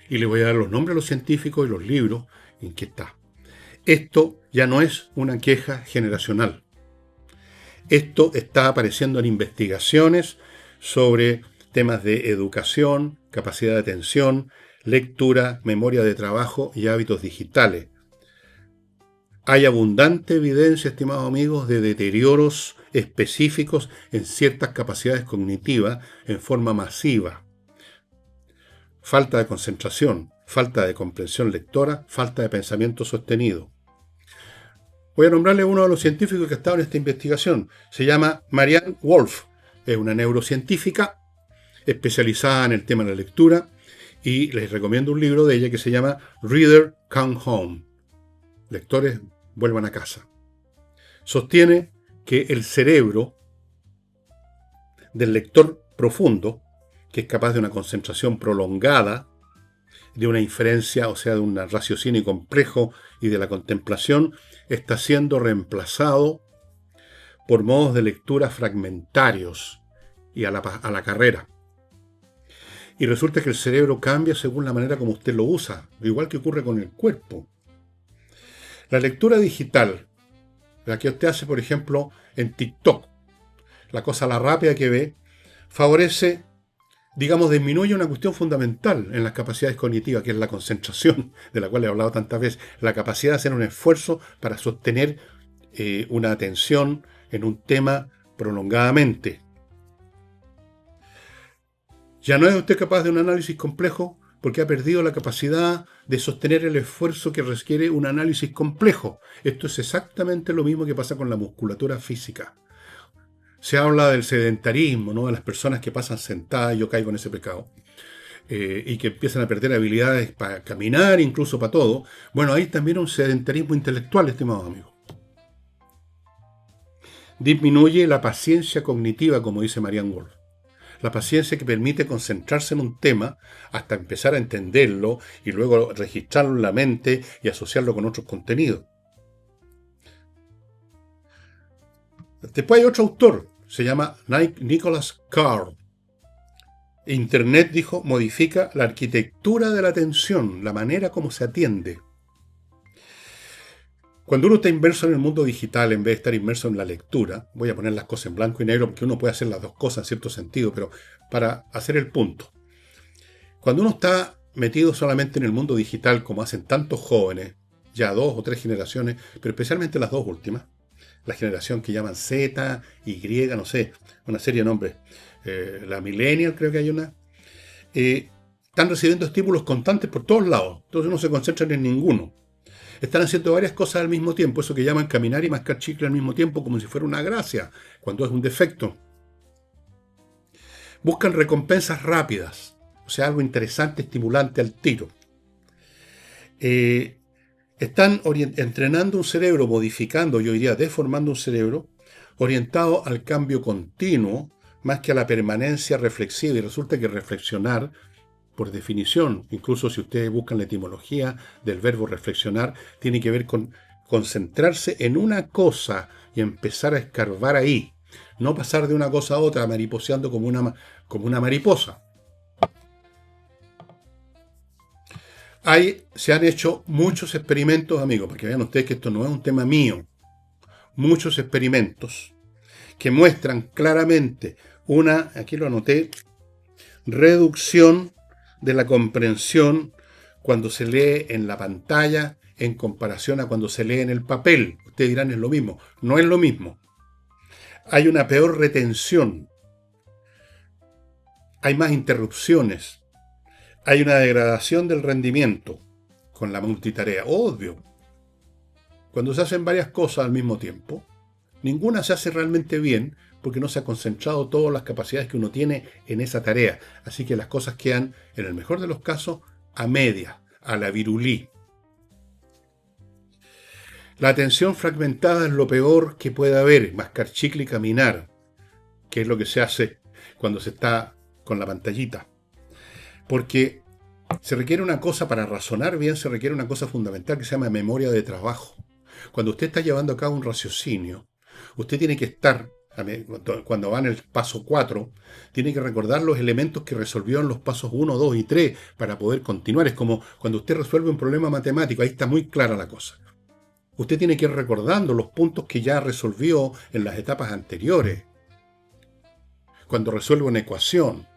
Y les voy a dar los nombres de los científicos y los libros en que está. Esto ya no es una queja generacional. Esto está apareciendo en investigaciones sobre temas de educación, capacidad de atención, lectura, memoria de trabajo y hábitos digitales. Hay abundante evidencia, estimados amigos, de deterioros específicos en ciertas capacidades cognitivas en forma masiva. Falta de concentración, falta de comprensión lectora, falta de pensamiento sostenido. Voy a nombrarle a uno de los científicos que ha estado en esta investigación. Se llama Marianne Wolf. Es una neurocientífica especializada en el tema de la lectura y les recomiendo un libro de ella que se llama Reader Come Home. Lectores, vuelvan a casa. Sostiene que el cerebro del lector profundo, que es capaz de una concentración prolongada, de una inferencia, o sea, de un raciocinio complejo y de la contemplación, está siendo reemplazado por modos de lectura fragmentarios y a la carrera. Y resulta que el cerebro cambia según la manera como usted lo usa, igual que ocurre con el cuerpo. La lectura digital, la que usted hace, por ejemplo, en TikTok, la cosa la rápida que ve, favorece, digamos, disminuye una cuestión fundamental en las capacidades cognitivas, que es la concentración, de la cual he hablado tantas veces, la capacidad de hacer un esfuerzo para sostener una atención en un tema prolongadamente. Ya no es usted capaz de un análisis complejo porque ha perdido la capacidad de sostener el esfuerzo que requiere un análisis complejo. Esto es exactamente lo mismo que pasa con la musculatura física. Se habla del sedentarismo, ¿no? De las personas que pasan sentadas, yo caigo en ese pecado, y que empiezan a perder habilidades para caminar, incluso para todo. Bueno, hay también un sedentarismo intelectual, estimados amigos. Disminuye la paciencia cognitiva, como dice Marianne Wolf. La paciencia que permite concentrarse en un tema hasta empezar a entenderlo y luego registrarlo en la mente y asociarlo con otros contenidos. Después hay otro autor, se llama Nicholas Carr. Internet, dijo, modifica la arquitectura de la atención, la manera como se atiende. Cuando uno está inmerso en el mundo digital, en vez de estar inmerso en la lectura, voy a poner las cosas en blanco y negro porque uno puede hacer las dos cosas en cierto sentido, pero para hacer el punto. Cuando uno está metido solamente en el mundo digital, como hacen tantos jóvenes, ya 2 o 3 generaciones, pero especialmente las 2 últimas, la generación que llaman Z, Y, no sé, una serie de nombres, la Millennial creo que hay una, están recibiendo estímulos constantes por todos lados, entonces no se concentran en ninguno. Están haciendo varias cosas al mismo tiempo, eso que llaman caminar y mascar chicle al mismo tiempo, como si fuera una gracia, cuando es un defecto. Buscan recompensas rápidas, o sea, algo interesante, estimulante al tiro. Están entrenando un cerebro, modificando, yo diría, deformando un cerebro, orientado al cambio continuo, más que a la permanencia reflexiva. Y resulta que reflexionar, por definición, incluso si ustedes buscan la etimología del verbo reflexionar, tiene que ver con concentrarse en una cosa y empezar a escarbar ahí. No pasar de una cosa a otra mariposeando como una mariposa. Se han hecho muchos experimentos, amigos, porque vean ustedes que esto no es un tema mío. Muchos experimentos que muestran claramente aquí lo anoté, reducción de la comprensión cuando se lee en la pantalla en comparación a cuando se lee en el papel. Ustedes dirán, es lo mismo. No es lo mismo. Hay una peor retención. hay más interrupciones, hay una degradación del rendimiento con la multitarea. Obvio, cuando se hacen varias cosas al mismo tiempo, ninguna se hace realmente bien porque no se ha concentrado todas las capacidades que uno tiene en esa tarea. Así que las cosas quedan, en el mejor de los casos, a media, a la virulí. La atención fragmentada es lo peor que puede haber, mascar chicle y caminar, que es lo que se hace cuando se está con la pantallita. Porque se requiere una cosa, para razonar bien, se requiere una cosa fundamental que se llama memoria de trabajo. Cuando usted está llevando a cabo un raciocinio, usted tiene que estar, cuando va en el paso 4, tiene que recordar los elementos que resolvió en los pasos 1, 2 y 3 para poder continuar. Es como cuando usted resuelve un problema matemático, ahí está muy clara la cosa. Usted tiene que ir recordando los puntos que ya resolvió en las etapas anteriores. Cuando resuelve una ecuación,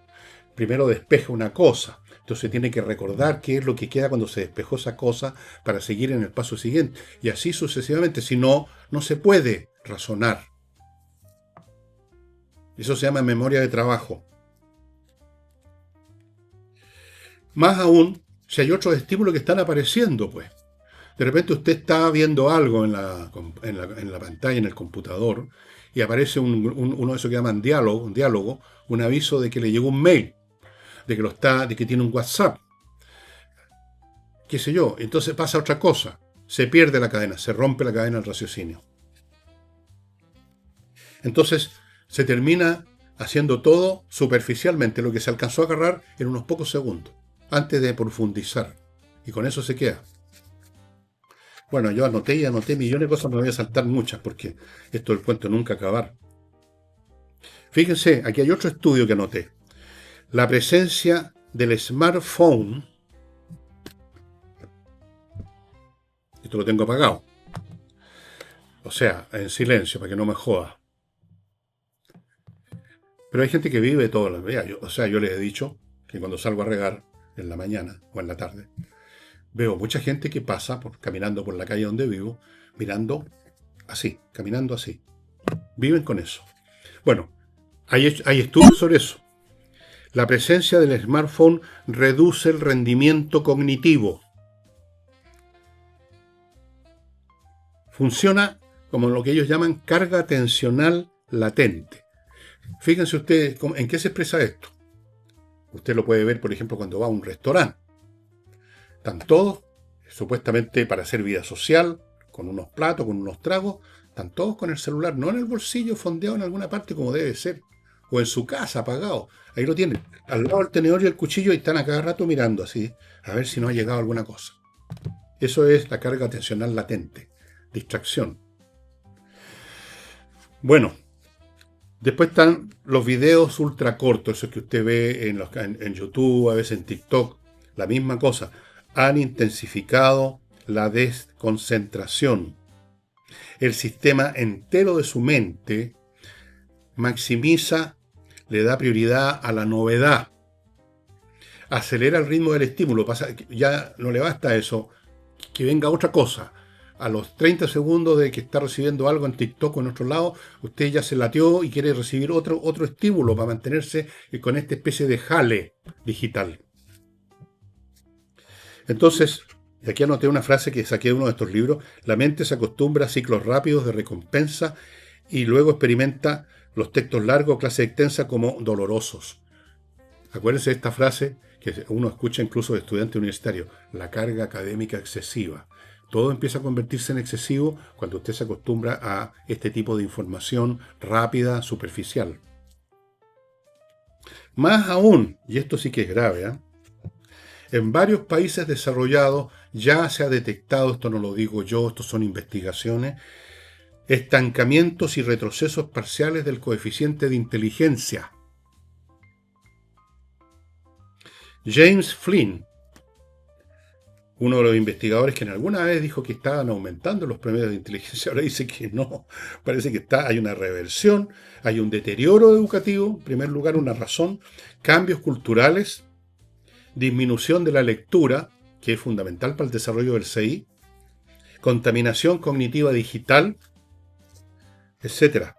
primero despeja una cosa. Entonces tiene que recordar qué es lo que queda cuando se despejó esa cosa para seguir en el paso siguiente. Y así sucesivamente. Si no, no se puede razonar. Eso se llama memoria de trabajo. Más aún, si hay otros estímulos que están apareciendo, pues. De repente usted está viendo algo en la pantalla, en el computador, y aparece uno de esos que llaman diálogo, un aviso de que le llegó un mail, de que tiene un WhatsApp, qué sé yo. Entonces pasa otra cosa, se pierde la cadena, se rompe la cadena del raciocinio. Entonces se termina haciendo todo superficialmente, lo que se alcanzó a agarrar en unos pocos segundos, antes de profundizar, y con eso se queda. Bueno, yo anoté millones de cosas, me voy a saltar muchas, porque esto del cuento nunca acabar. Fíjense, aquí hay otro estudio que anoté. La presencia del smartphone, esto lo tengo apagado, o sea, en silencio, para que no me joda. Pero hay gente que vive todos los días. Yo les he dicho que cuando salgo a regar, en la mañana o en la tarde, veo mucha gente que pasa caminando por la calle donde vivo, mirando así, caminando así. Viven con eso. Bueno, hay estudios sobre eso. La presencia del smartphone reduce el rendimiento cognitivo. Funciona como lo que ellos llaman carga atencional latente. Fíjense ustedes en qué se expresa esto. Usted lo puede ver, por ejemplo, cuando va a un restaurante. Están todos, supuestamente para hacer vida social, con unos platos, con unos tragos, están todos con el celular, no en el bolsillo, fondeado en alguna parte como debe ser, o en su casa, apagado. Ahí lo tienen, al lado del tenedor y el cuchillo, y están a cada rato mirando así, a ver si no ha llegado alguna cosa. Eso es la carga atencional latente, distracción. Bueno, después están los videos ultra cortos, esos que usted ve en YouTube, a veces en TikTok, la misma cosa. Han intensificado la desconcentración. El sistema entero de su mente maximiza, le da prioridad a la novedad, acelera el ritmo del estímulo. Ya no le basta eso, que venga otra cosa. A los 30 segundos de que está recibiendo algo en TikTok o en otro lado, usted ya se lateó y quiere recibir otro estímulo para mantenerse con esta especie de jale digital. Entonces, y aquí anoté una frase que saqué de uno de estos libros: la mente se acostumbra a ciclos rápidos de recompensa y luego experimenta los textos largos, clase extensa, como dolorosos. Acuérdense de esta frase que uno escucha incluso de estudiantes universitarios: la carga académica excesiva. Todo empieza a convertirse en excesivo cuando usted se acostumbra a este tipo de información rápida, superficial. Más aún, y esto sí que es grave, en varios países desarrollados ya se ha detectado, esto no lo digo yo, esto son investigaciones, estancamientos y retrocesos parciales del coeficiente de inteligencia. James Flynn, uno de los investigadores que en alguna vez dijo que estaban aumentando los promedios de inteligencia, ahora dice que no, parece que hay una reversión, hay un deterioro educativo, en primer lugar una razón, cambios culturales, disminución de la lectura, que es fundamental para el desarrollo del CI, contaminación cognitiva digital, etc.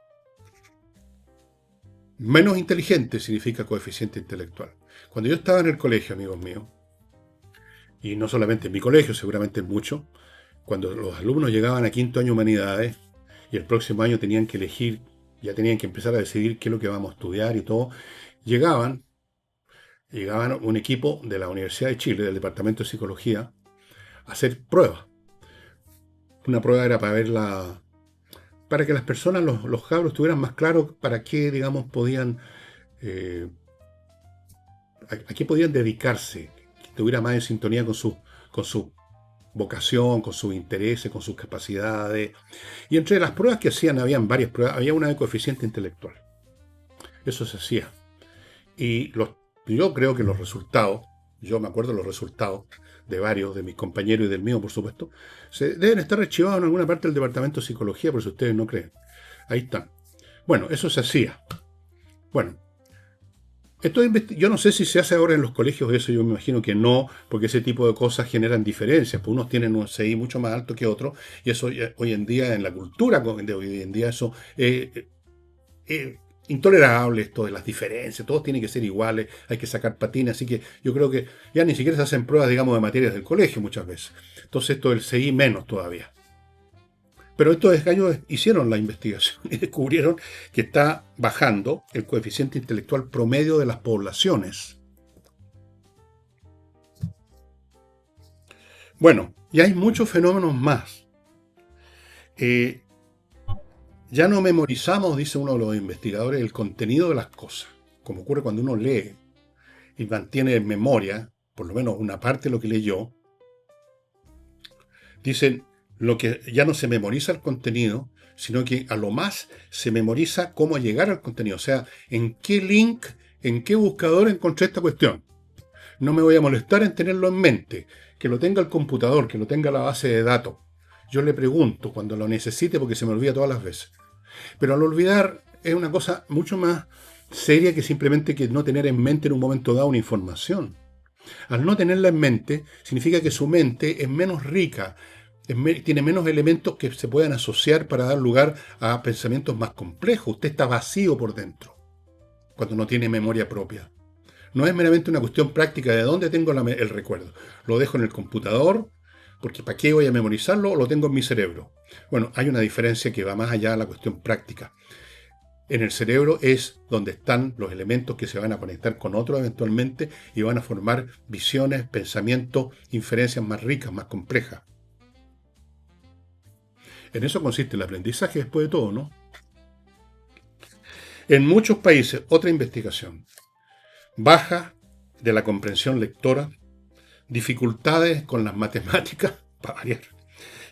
Menos inteligente significa coeficiente intelectual. Cuando yo estaba en el colegio, amigos míos, y no solamente en mi colegio, seguramente en muchos, cuando los alumnos llegaban a quinto año de humanidades y el próximo año tenían que elegir, ya tenían que empezar a decidir qué es lo que vamos a estudiar y todo, llegaban un equipo de la Universidad de Chile, del Departamento de Psicología, a hacer pruebas. Una prueba era para que las personas, los cabros, tuvieran más claro para qué, digamos, podían, eh, a qué podían dedicarse, que estuviera más en sintonía con su vocación, con sus intereses, con sus capacidades. Y entre las pruebas que hacían, habían varias pruebas, había una de coeficiente intelectual. Eso se hacía. Y yo creo que los resultados, yo me acuerdo los resultados de varios de mis compañeros y del mío, por supuesto, deben estar archivados en alguna parte del departamento de psicología, por si ustedes no creen. Ahí están. Bueno, eso se hacía. Bueno, yo no sé si se hace ahora en los colegios eso, yo me imagino que no, porque ese tipo de cosas generan diferencias, pues unos tienen un CI mucho más alto que otros, y eso hoy en día, en la cultura de hoy en día, eso es intolerable, esto de las diferencias, todos tienen que ser iguales, hay que sacar patines, así que yo creo que ya ni siquiera se hacen pruebas, digamos, de materias del colegio muchas veces. Entonces esto del CI menos todavía. Pero estos gallos hicieron la investigación y descubrieron que está bajando el coeficiente intelectual promedio de las poblaciones. Bueno, y hay muchos fenómenos más. Ya no memorizamos, dice uno de los investigadores, el contenido de las cosas, como ocurre cuando uno lee y mantiene en memoria, por lo menos una parte de lo que leyó. Dicen, lo que ya no se memoriza el contenido, sino que a lo más se memoriza cómo llegar al contenido. O sea, en qué link, en qué buscador encontré esta cuestión. No me voy a molestar en tenerlo en mente, que lo tenga el computador, que lo tenga la base de datos. Yo le pregunto cuando lo necesite porque se me olvida todas las veces. Pero al olvidar es una cosa mucho más seria que simplemente que no tener en mente en un momento dado una información. Al no tenerla en mente, significa que su mente es menos rica, tiene menos elementos que se puedan asociar para dar lugar a pensamientos más complejos. Usted está vacío por dentro cuando no tiene memoria propia. No es meramente una cuestión práctica de dónde tengo el recuerdo. Lo dejo en el computador, porque ¿para qué voy a memorizarlo? O lo tengo en mi cerebro. Bueno, hay una diferencia que va más allá de la cuestión práctica. En el cerebro es donde están los elementos que se van a conectar con otros eventualmente y van a formar visiones, pensamientos, inferencias más ricas, más complejas. En eso consiste el aprendizaje después de todo, ¿no? En muchos países, otra investigación, baja de la comprensión lectora, dificultades con las matemáticas, para variar,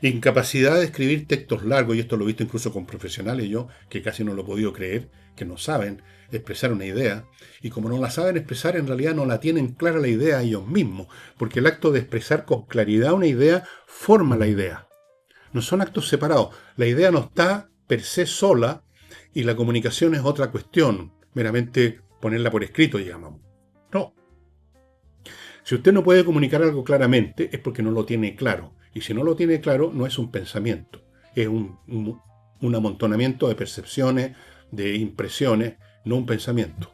incapacidad de escribir textos largos, y esto lo he visto incluso con profesionales yo, que casi no lo he podido creer, que no saben expresar una idea, y como no la saben expresar, en realidad no la tienen clara la idea ellos mismos, porque el acto de expresar con claridad una idea forma la idea. No son actos separados. La idea no está per se sola y la comunicación es otra cuestión, meramente ponerla por escrito, digamos. No. Si usted no puede comunicar algo claramente es porque no lo tiene claro. Y si no lo tiene claro, no es un pensamiento. Es un amontonamiento de percepciones, de impresiones, no un pensamiento.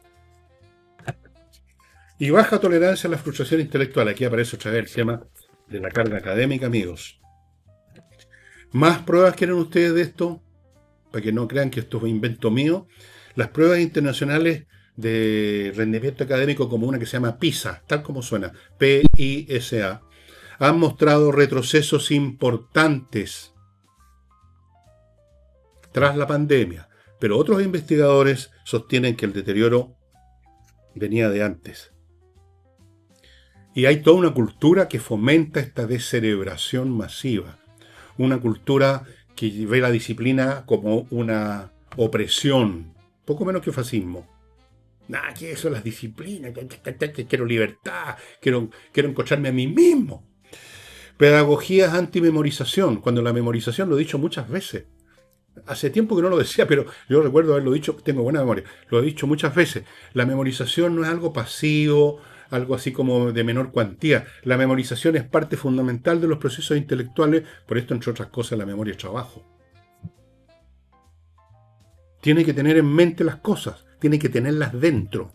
Y baja tolerancia a la frustración intelectual. Aquí aparece otra vez el tema de la carga académica, amigos. ¿Más pruebas quieren ustedes de esto? Para que no crean que esto es un invento mío. Las pruebas internacionales de rendimiento académico, como una que se llama PISA, tal como suena, PISA, han mostrado retrocesos importantes tras la pandemia. Pero otros investigadores sostienen que el deterioro venía de antes. Y hay toda una cultura que fomenta esta descerebración masiva. Una cultura que ve la disciplina como una opresión, poco menos que fascismo. Nada, que eso es la disciplina, quiero libertad, quiero encontrarme a mí mismo. Pedagogías antimemorización, cuando la memorización, lo he dicho muchas veces. Hace tiempo que no lo decía, pero yo recuerdo haberlo dicho, tengo buena memoria, lo he dicho muchas veces. La memorización no es algo pasivo, algo así como de menor cuantía. La memorización es parte fundamental de los procesos intelectuales, por esto, entre otras cosas, la memoria es trabajo. Tiene que tener en mente las cosas, tiene que tenerlas dentro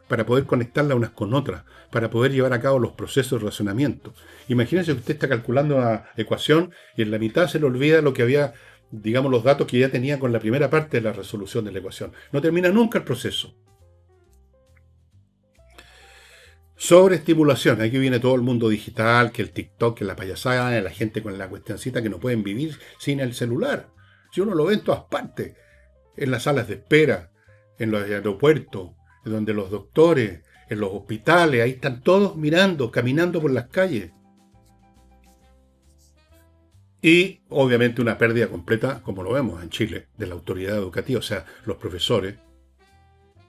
para poder conectarlas unas con otras, para poder llevar a cabo los procesos de razonamiento. Imagínense que usted está calculando una ecuación y en la mitad se le olvida lo que había, digamos, los datos que ya tenía con la primera parte de la resolución de la ecuación. No termina nunca el proceso. Sobreestimulación. Aquí viene todo el mundo digital, que el TikTok, que la payasada, la gente con la cuestioncita que no pueden vivir sin el celular. Si uno lo ve en todas partes, en las salas de espera, en los aeropuertos, en donde los doctores, en los hospitales, ahí están todos mirando, caminando por las calles. Y obviamente una pérdida completa, como lo vemos en Chile, de la autoridad educativa, o sea, los profesores.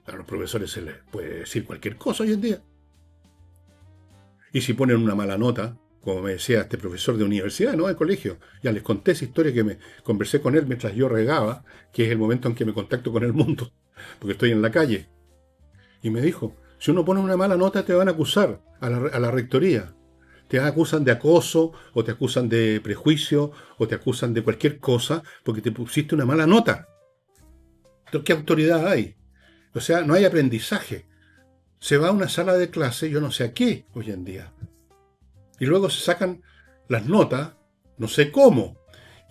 A los profesores se les puede decir cualquier cosa hoy en día. Y si ponen una mala nota, como me decía este profesor de universidad, no de colegio, ya les conté esa historia que me conversé con él mientras yo regaba, que es el momento en que me contacto con el mundo, porque estoy en la calle. Y me dijo, si uno pone una mala nota te van a acusar a la rectoría. Te acusan de acoso, o te acusan de prejuicio, o te acusan de cualquier cosa, porque te pusiste una mala nota. Entonces, ¿qué autoridad hay? O sea, no hay aprendizaje. Se va a una sala de clase, yo no sé a qué hoy en día. Y luego se sacan las notas, no sé cómo.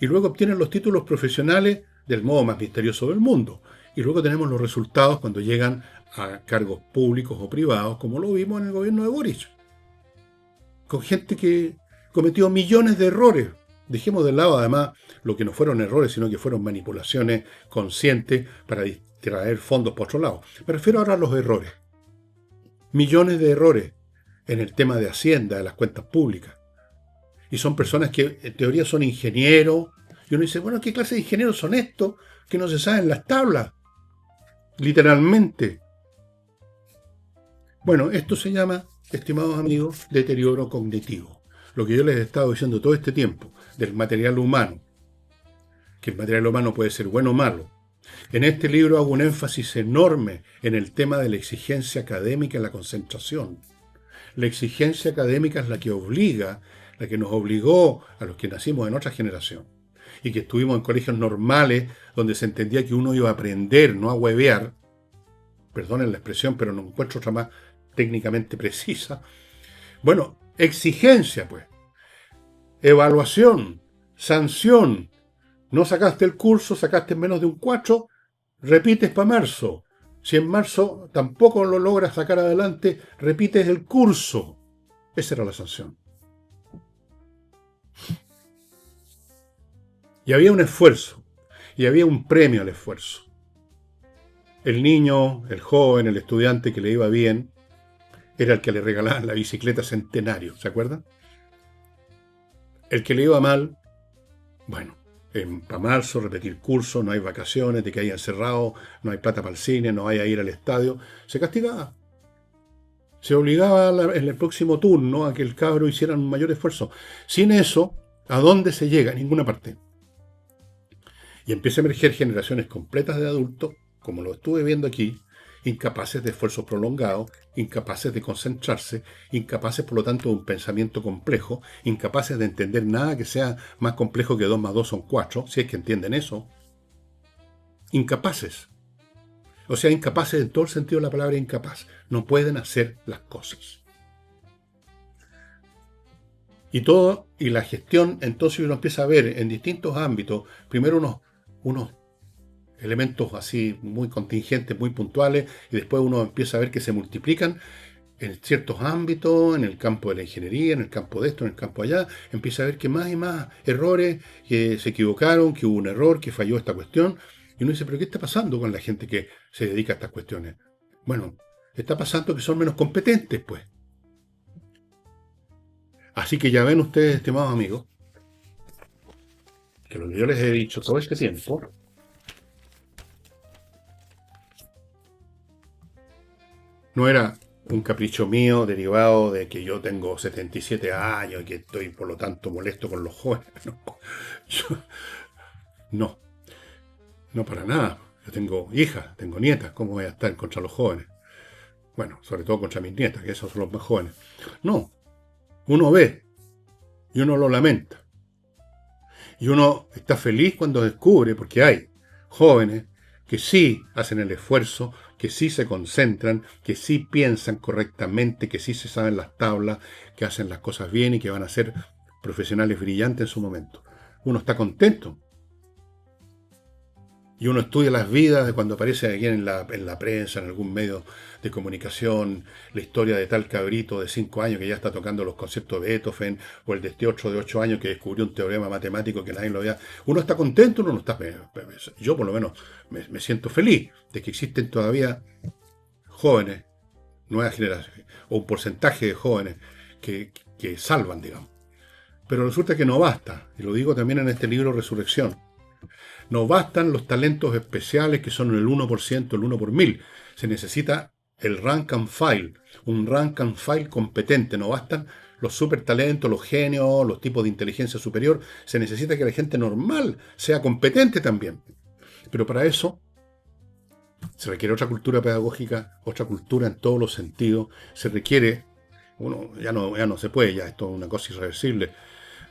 Y luego obtienen los títulos profesionales del modo más misterioso del mundo. Y luego tenemos los resultados cuando llegan a cargos públicos o privados, como lo vimos en el gobierno de Boric. Con gente que cometió millones de errores. Dejemos de lado además lo que no fueron errores, sino que fueron manipulaciones conscientes para distraer fondos por otro lado. Me refiero ahora a los errores. Millones de errores en el tema de Hacienda, de las cuentas públicas. Y son personas que en teoría son ingenieros. Y uno dice, bueno, ¿qué clase de ingenieros son estos que no se saben las tablas? Literalmente. Bueno, esto se llama, estimados amigos, deterioro cognitivo. Lo que yo les he estado diciendo todo este tiempo del material humano. Que el material humano puede ser bueno o malo. En este libro hago un énfasis enorme en el tema de la exigencia académica y la concentración. La exigencia académica es la que obliga, la que nos obligó a los que nacimos en otra generación y que estuvimos en colegios normales donde se entendía que uno iba a aprender, no a huevear. Perdonen la expresión, pero no encuentro otra más técnicamente precisa. Bueno, exigencia, pues. Evaluación, sanción. No sacaste el curso, sacaste menos de un 4, repites para marzo. Si en marzo tampoco lo logras sacar adelante, repites el curso. Esa era la sanción. Y había un esfuerzo, y había un premio al esfuerzo. El niño, el joven, el estudiante que le iba bien, era el que le regalaban la bicicleta Centenario, ¿se acuerdan? El que le iba mal, bueno, para marzo, repetir curso, no hay vacaciones, te que haya encerrado, no hay plata para el cine, no hay a ir al estadio, se castigaba. Se obligaba en el próximo turno a que el cabro hiciera un mayor esfuerzo. Sin eso, ¿a dónde se llega? A ninguna parte. Y empieza a emerger generaciones completas de adultos, como lo estuve viendo aquí, incapaces de esfuerzos prolongados, incapaces de concentrarse, incapaces por lo tanto de un pensamiento complejo, incapaces de entender nada que sea más complejo que 2 más 2 son 4, si es que entienden eso. Incapaces. O sea, incapaces en todo el sentido de la palabra incapaz. No pueden hacer las cosas. Y la gestión, entonces uno empieza a ver en distintos ámbitos, primero unos elementos así muy contingentes, muy puntuales, y después uno empieza a ver que se multiplican en ciertos ámbitos, en el campo de la ingeniería, en el campo de esto, en el campo allá, empieza a ver que más y más errores, que se equivocaron, que hubo un error, que falló esta cuestión, y uno dice, ¿pero qué está pasando con la gente que se dedica a estas cuestiones? Bueno, está pasando que son menos competentes, pues. Así que ya ven ustedes, estimados amigos, que lo que yo les he dicho todo este tiempo no era un capricho mío derivado de que yo tengo 77 años y que estoy por lo tanto molesto con los jóvenes. No, para nada. Yo tengo hijas, tengo nietas, ¿cómo voy a estar contra los jóvenes? Bueno, sobre todo contra mis nietas, que esos son los más jóvenes. No, uno ve y uno lo lamenta. Y uno está feliz cuando descubre, porque hay jóvenes que sí hacen el esfuerzo, que sí se concentran, que sí piensan correctamente, que sí se saben las tablas, que hacen las cosas bien y que van a ser profesionales brillantes en su momento. Uno está contento. Y uno estudia las vidas de cuando aparece alguien en la prensa, en algún medio de comunicación, la historia de tal cabrito de 5 años que ya está tocando los conceptos de Beethoven, o el de este otro de 8 años que descubrió un teorema matemático que nadie lo había. Uno está contento, uno no está. Yo por lo menos me siento feliz de que existen todavía jóvenes, nuevas generaciones, o un porcentaje de jóvenes que salvan, digamos. Pero resulta que no basta, y lo digo también en este libro Resurrección. No bastan los talentos especiales que son el 1%, el 1 por 1000. Se necesita el rank and file, un rank and file competente. No bastan los super talentos, los genios, los tipos de inteligencia superior. Se necesita que la gente normal sea competente también. Pero para eso se requiere otra cultura pedagógica, otra cultura en todos los sentidos. Se requiere, ya no se puede, ya esto es una cosa irreversible,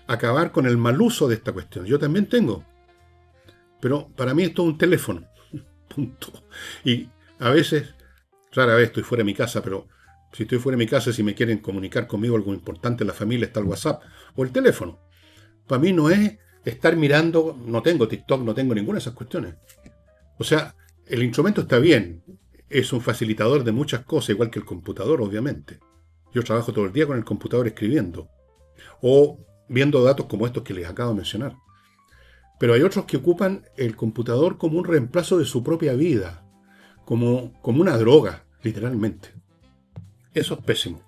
acabar con el mal uso de esta cuestión. Yo también tengo. Pero para mí esto es un teléfono, punto. Y a veces, rara vez estoy fuera de mi casa, pero si estoy fuera de mi casa, si me quieren comunicar conmigo algo importante en la familia, está el WhatsApp o el teléfono. Para mí no es estar mirando, no tengo TikTok, no tengo ninguna de esas cuestiones. O sea, el instrumento está bien, es un facilitador de muchas cosas, igual que el computador, obviamente. Yo trabajo todo el día con el computador escribiendo o viendo datos como estos que les acabo de mencionar. Pero hay otros que ocupan el computador como un reemplazo de su propia vida, como una droga, literalmente. Eso es pésimo.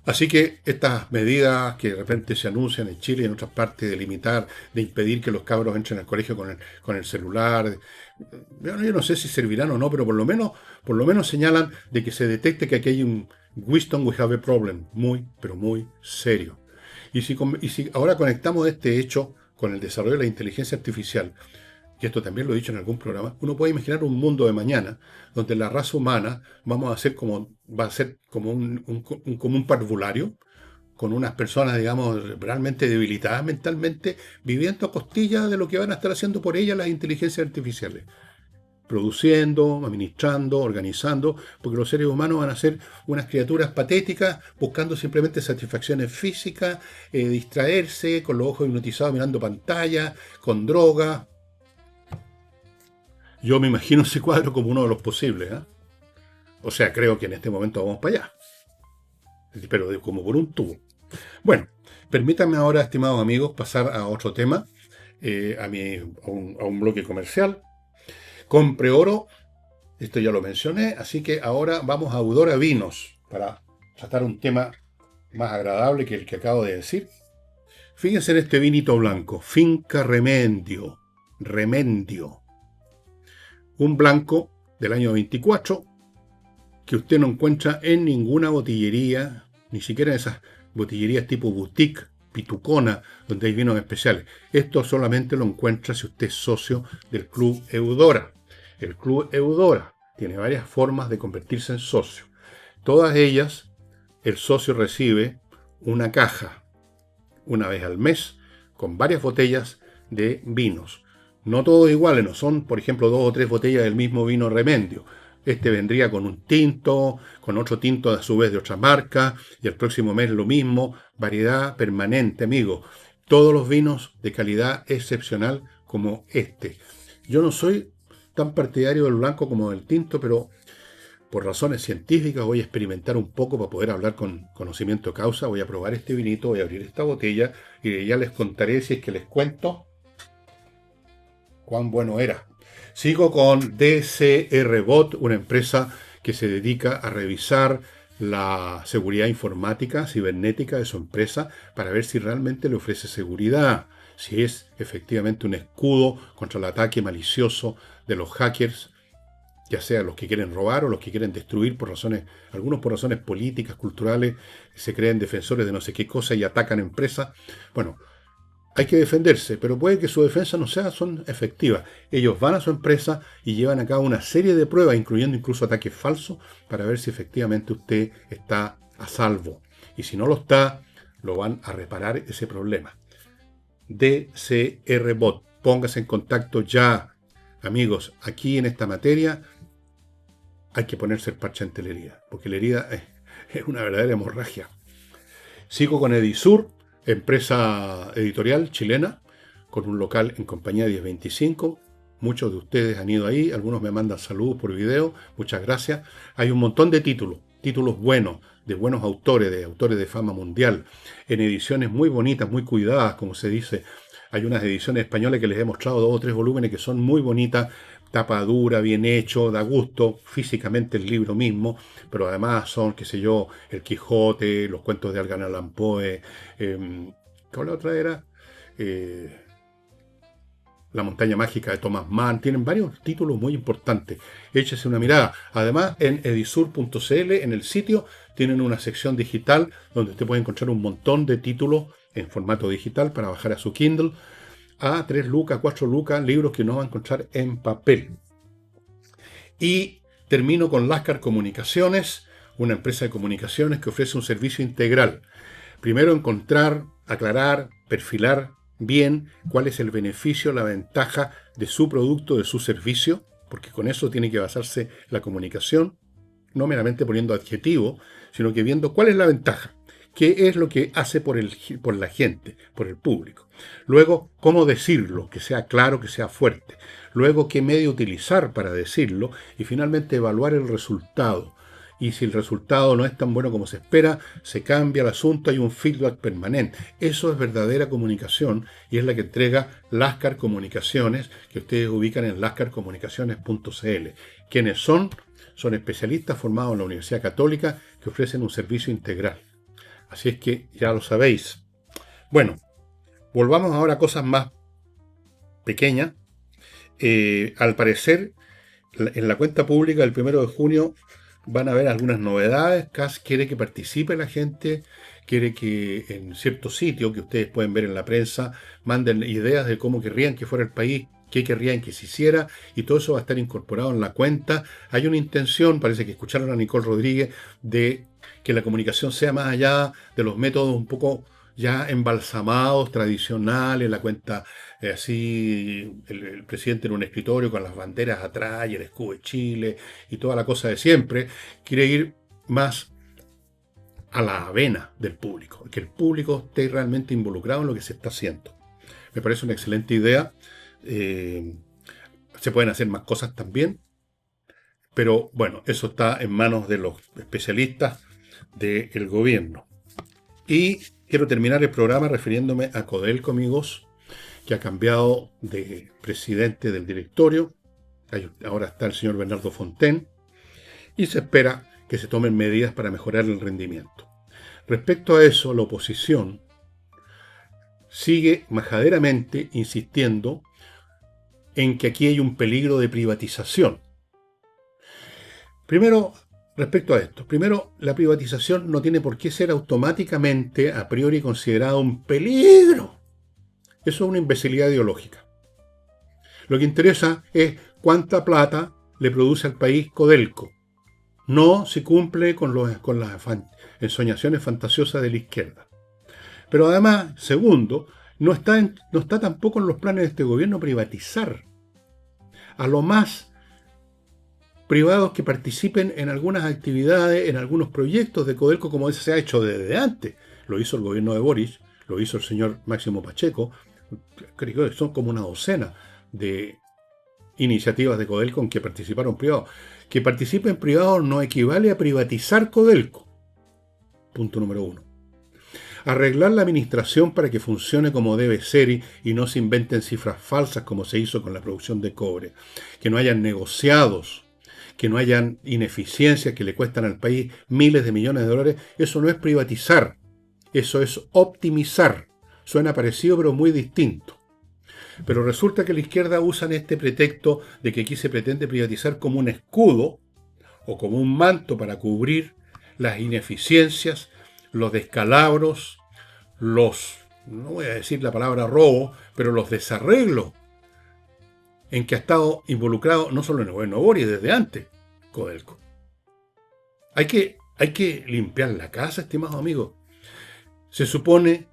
Así que estas medidas que de repente se anuncian en Chile y en otras partes de limitar, de impedir que los cabros entren al colegio con el celular, yo no sé si servirán o no, pero por lo menos señalan de que se detecte que aquí hay un Winston, we have a problem, muy, pero muy serio. Y si ahora conectamos este hecho con el desarrollo de la inteligencia artificial, y esto también lo he dicho en algún programa, uno puede imaginar un mundo de mañana donde la raza humana va a ser como un parvulario, con unas personas, digamos, realmente debilitadas mentalmente, viviendo a costillas de lo que van a estar haciendo por ellas las inteligencias artificiales. Produciendo, administrando, organizando, porque los seres humanos van a ser unas criaturas patéticas, buscando simplemente satisfacciones físicas, distraerse, con los ojos hipnotizados mirando pantallas, con droga. Yo me imagino ese cuadro como uno de los posibles, ¿eh? O sea, creo que en este momento vamos para allá. Pero como por un tubo. Bueno, permítanme ahora, estimados amigos, pasar a otro tema, a un bloque comercial. Compre oro, esto ya lo mencioné, así que ahora vamos a Eudora Vinos para tratar un tema más agradable que el que acabo de decir. Fíjense en este vinito blanco, Finca Remendio. Un blanco del año 24 que usted no encuentra en ninguna botillería, ni siquiera en esas botillerías tipo boutique, pitucona, donde hay vinos especiales. Esto solamente lo encuentra si usted es socio del Club Eudora. El Club Eudora tiene varias formas de convertirse en socio. Todas ellas, el socio recibe una caja una vez al mes con varias botellas de vinos. No todos iguales, no son, por ejemplo, 2 o 3 botellas del mismo vino Remendio. Este vendría con un tinto, con otro tinto a su vez de otra marca, y el próximo mes lo mismo. Variedad permanente, amigo. Todos los vinos de calidad excepcional como este. Yo no soy tan partidario del blanco como del tinto, pero por razones científicas voy a experimentar un poco para poder hablar con conocimiento de causa. Voy a probar este vinito, voy a abrir esta botella y ya les contaré, si es que les cuento, cuán bueno era. Sigo con DCR Bot, una empresa que se dedica a revisar la seguridad informática, cibernética de su empresa para ver si realmente le ofrece seguridad, si es efectivamente un escudo contra el ataque malicioso de los hackers, ya sea los que quieren robar o los que quieren destruir algunos por razones políticas, culturales, se creen defensores de no sé qué cosa y atacan empresas. Bueno, hay que defenderse, pero puede que su defensa no son efectivas. Ellos van a su empresa y llevan a cabo una serie de pruebas, incluyendo incluso ataques falsos, para ver si efectivamente usted está a salvo. Y si no lo está, lo van a reparar ese problema. DCR Bot, póngase en contacto ya, amigos, aquí en esta materia. hay que ponerse el parche ante la herida, porque la herida es una verdadera hemorragia. Sigo con Edisur, empresa editorial chilena, con un local en Compañía 1025. Muchos de ustedes han ido ahí, algunos me mandan saludos por video, muchas gracias. Hay un montón de títulos buenos, de buenos autores de fama mundial, en ediciones muy bonitas, muy cuidadas, como se dice. Hay unas ediciones españolas que les he mostrado 2 o 3 volúmenes que son muy bonitas, tapa dura, bien hecho, da gusto, físicamente el libro mismo, pero además son, qué sé yo, El Quijote, los cuentos de Edgar Allan Poe, ¿cuál otra era? La montaña mágica de Thomas Mann. Tienen varios títulos muy importantes. Échese una mirada. Además, en edisur.cl, en el sitio, tienen una sección digital donde usted puede encontrar un montón de títulos en formato digital para bajar a su Kindle a 3 lucas, 4 lucas, libros que no va a encontrar en papel. Y termino con Lascar Comunicaciones, una empresa de comunicaciones que ofrece un servicio integral. Primero encontrar, aclarar, perfilar bien cuál es el beneficio, la ventaja de su producto, de su servicio, porque con eso tiene que basarse la comunicación, no meramente poniendo adjetivo, sino que viendo cuál es la ventaja, qué es lo que hace por la gente, por el público. Luego, cómo decirlo, que sea claro, que sea fuerte. Luego, qué medio utilizar para decirlo. Y finalmente, evaluar el resultado. Y si el resultado no es tan bueno como se espera, se cambia el asunto, hay un feedback permanente. Eso es verdadera comunicación y es la que entrega Lascar Comunicaciones, que ustedes ubican en lascarcomunicaciones.cl. ¿Quiénes son? Son especialistas formados en la Universidad Católica que ofrecen un servicio integral. Así es que ya lo sabéis. Bueno, volvamos ahora a cosas más pequeñas. Al parecer, en la cuenta pública del 1 de junio van a haber algunas novedades. CAS quiere que participe la gente, quiere que en ciertos sitios que ustedes pueden ver en la prensa manden ideas de cómo querrían que fuera el país, qué querrían que se hiciera, y todo eso va a estar incorporado en la cuenta. Hay una intención, parece que escucharon a Nicole Rodríguez, de que la comunicación sea más allá de los métodos un poco ya embalsamados, tradicionales, la cuenta así, el presidente en un escritorio con las banderas atrás y el escudo de Chile y toda la cosa de siempre. Quiere ir más a la vena del público, que el público esté realmente involucrado en lo que se está haciendo. Me parece una excelente idea. Se pueden hacer más cosas también, pero bueno, eso está en manos de los especialistas del gobierno. Y quiero terminar el programa refiriéndome a Codelco, amigos, que ha cambiado de presidente del directorio. Ahora está el señor Bernardo Fontaine y se espera que se tomen medidas para mejorar el rendimiento. Respecto a eso, la oposición sigue majaderamente insistiendo en que aquí hay un peligro de privatización. Primero, respecto a esto, la privatización no tiene por qué ser automáticamente, a priori, considerada un peligro. Eso es una imbecilidad ideológica. Lo que interesa es cuánta plata le produce al país Codelco. No si cumple con las ensoñaciones fantasiosas de la izquierda. Pero además, segundo, no está tampoco en los planes de este gobierno privatizar. A lo más privados que participen en algunas actividades, en algunos proyectos de Codelco, como se ha hecho desde antes. Lo hizo el gobierno de Boris, lo hizo el señor Máximo Pacheco. Creo que son como una docena de iniciativas de Codelco en que participaron privados. Que participen privados no equivale a privatizar Codelco. Punto número 1. Arreglar la administración para que funcione como debe ser y no se inventen cifras falsas como se hizo con la producción de cobre. Que no hayan negociados, que no hayan ineficiencias que le cuestan al país miles de millones de dólares. Eso no es privatizar, eso es optimizar. Suena parecido pero muy distinto. Pero resulta que la izquierda usa este pretexto de que aquí se pretende privatizar como un escudo o como un manto para cubrir las ineficiencias, los descalabros, no voy a decir la palabra robo, pero los desarreglos en que ha estado involucrado no solo en el gobierno Boris, desde antes, Codelco. Hay que limpiar la casa, estimados amigos. Se supone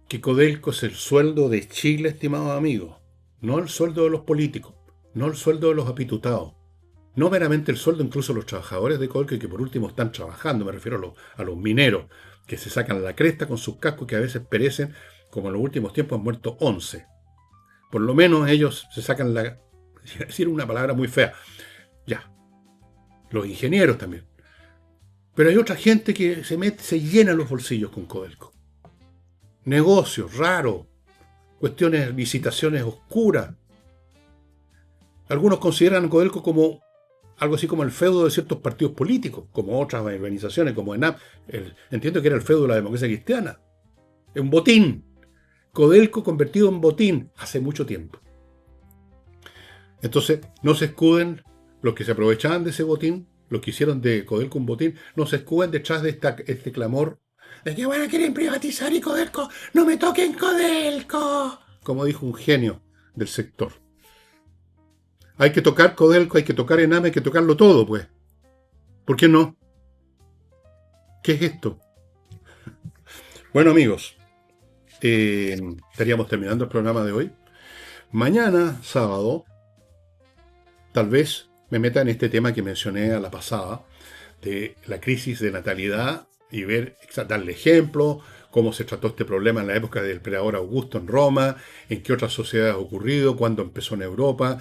que Codelco es el sueldo de Chile, estimados amigos, no el sueldo de los políticos, no el sueldo de los apitutados. no meramente el sueldo, incluso los trabajadores de Codelco que por último están trabajando, me refiero a los mineros, que se sacan la cresta con sus cascos que a veces perecen, como en los últimos tiempos han muerto 11. Por lo menos ellos se sacan la... decir una palabra muy fea. Ya. Los ingenieros también. Pero hay otra gente que se llena los bolsillos con Codelco. Negocios raros, cuestiones, licitaciones oscuras. Algunos consideran a Codelco como algo así como el feudo de ciertos partidos políticos, como otras organizaciones, como ENAP. Entiendo que era el feudo de la democracia cristiana. Es un botín. Codelco convertido en botín hace mucho tiempo. Entonces, no se escuden los que se aprovechaban de ese botín, los que hicieron de Codelco un botín, no se escuden detrás de este clamor de que van a querer privatizar y Codelco, no me toquen Codelco, como dijo un genio del sector. Hay que tocar Codelco, hay que tocar ENAP, hay que tocarlo todo, pues. ¿Por qué no? ¿Qué es esto? Bueno, amigos, estaríamos terminando el programa de hoy. Mañana, sábado, tal vez me meta en este tema que mencioné a la pasada, de la crisis de natalidad y darle ejemplo, cómo se trató este problema en la época del emperador Augusto en Roma, en qué otras sociedades ha ocurrido, cuándo empezó en Europa,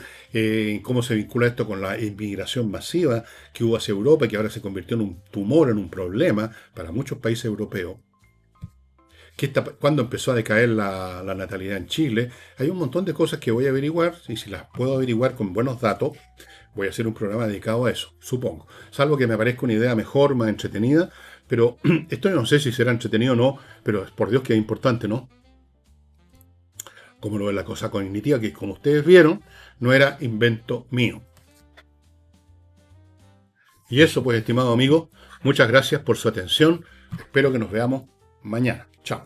cómo se vincula esto con la inmigración masiva que hubo hacia Europa y que ahora se convirtió en un tumor, en un problema para muchos países europeos. Cuándo empezó a decaer la natalidad en Chile. Hay un montón de cosas que voy a averiguar, y si las puedo averiguar con buenos datos, voy a hacer un programa dedicado a eso, supongo. Salvo que me parezca una idea mejor, más entretenida, pero esto no sé si será entretenido o no, pero por Dios que es importante, ¿no? Como lo de la cosa cognitiva, que como ustedes vieron, no era invento mío. Y eso, pues, estimado amigo, muchas gracias por su atención. Espero que nos veamos mañana. Chao.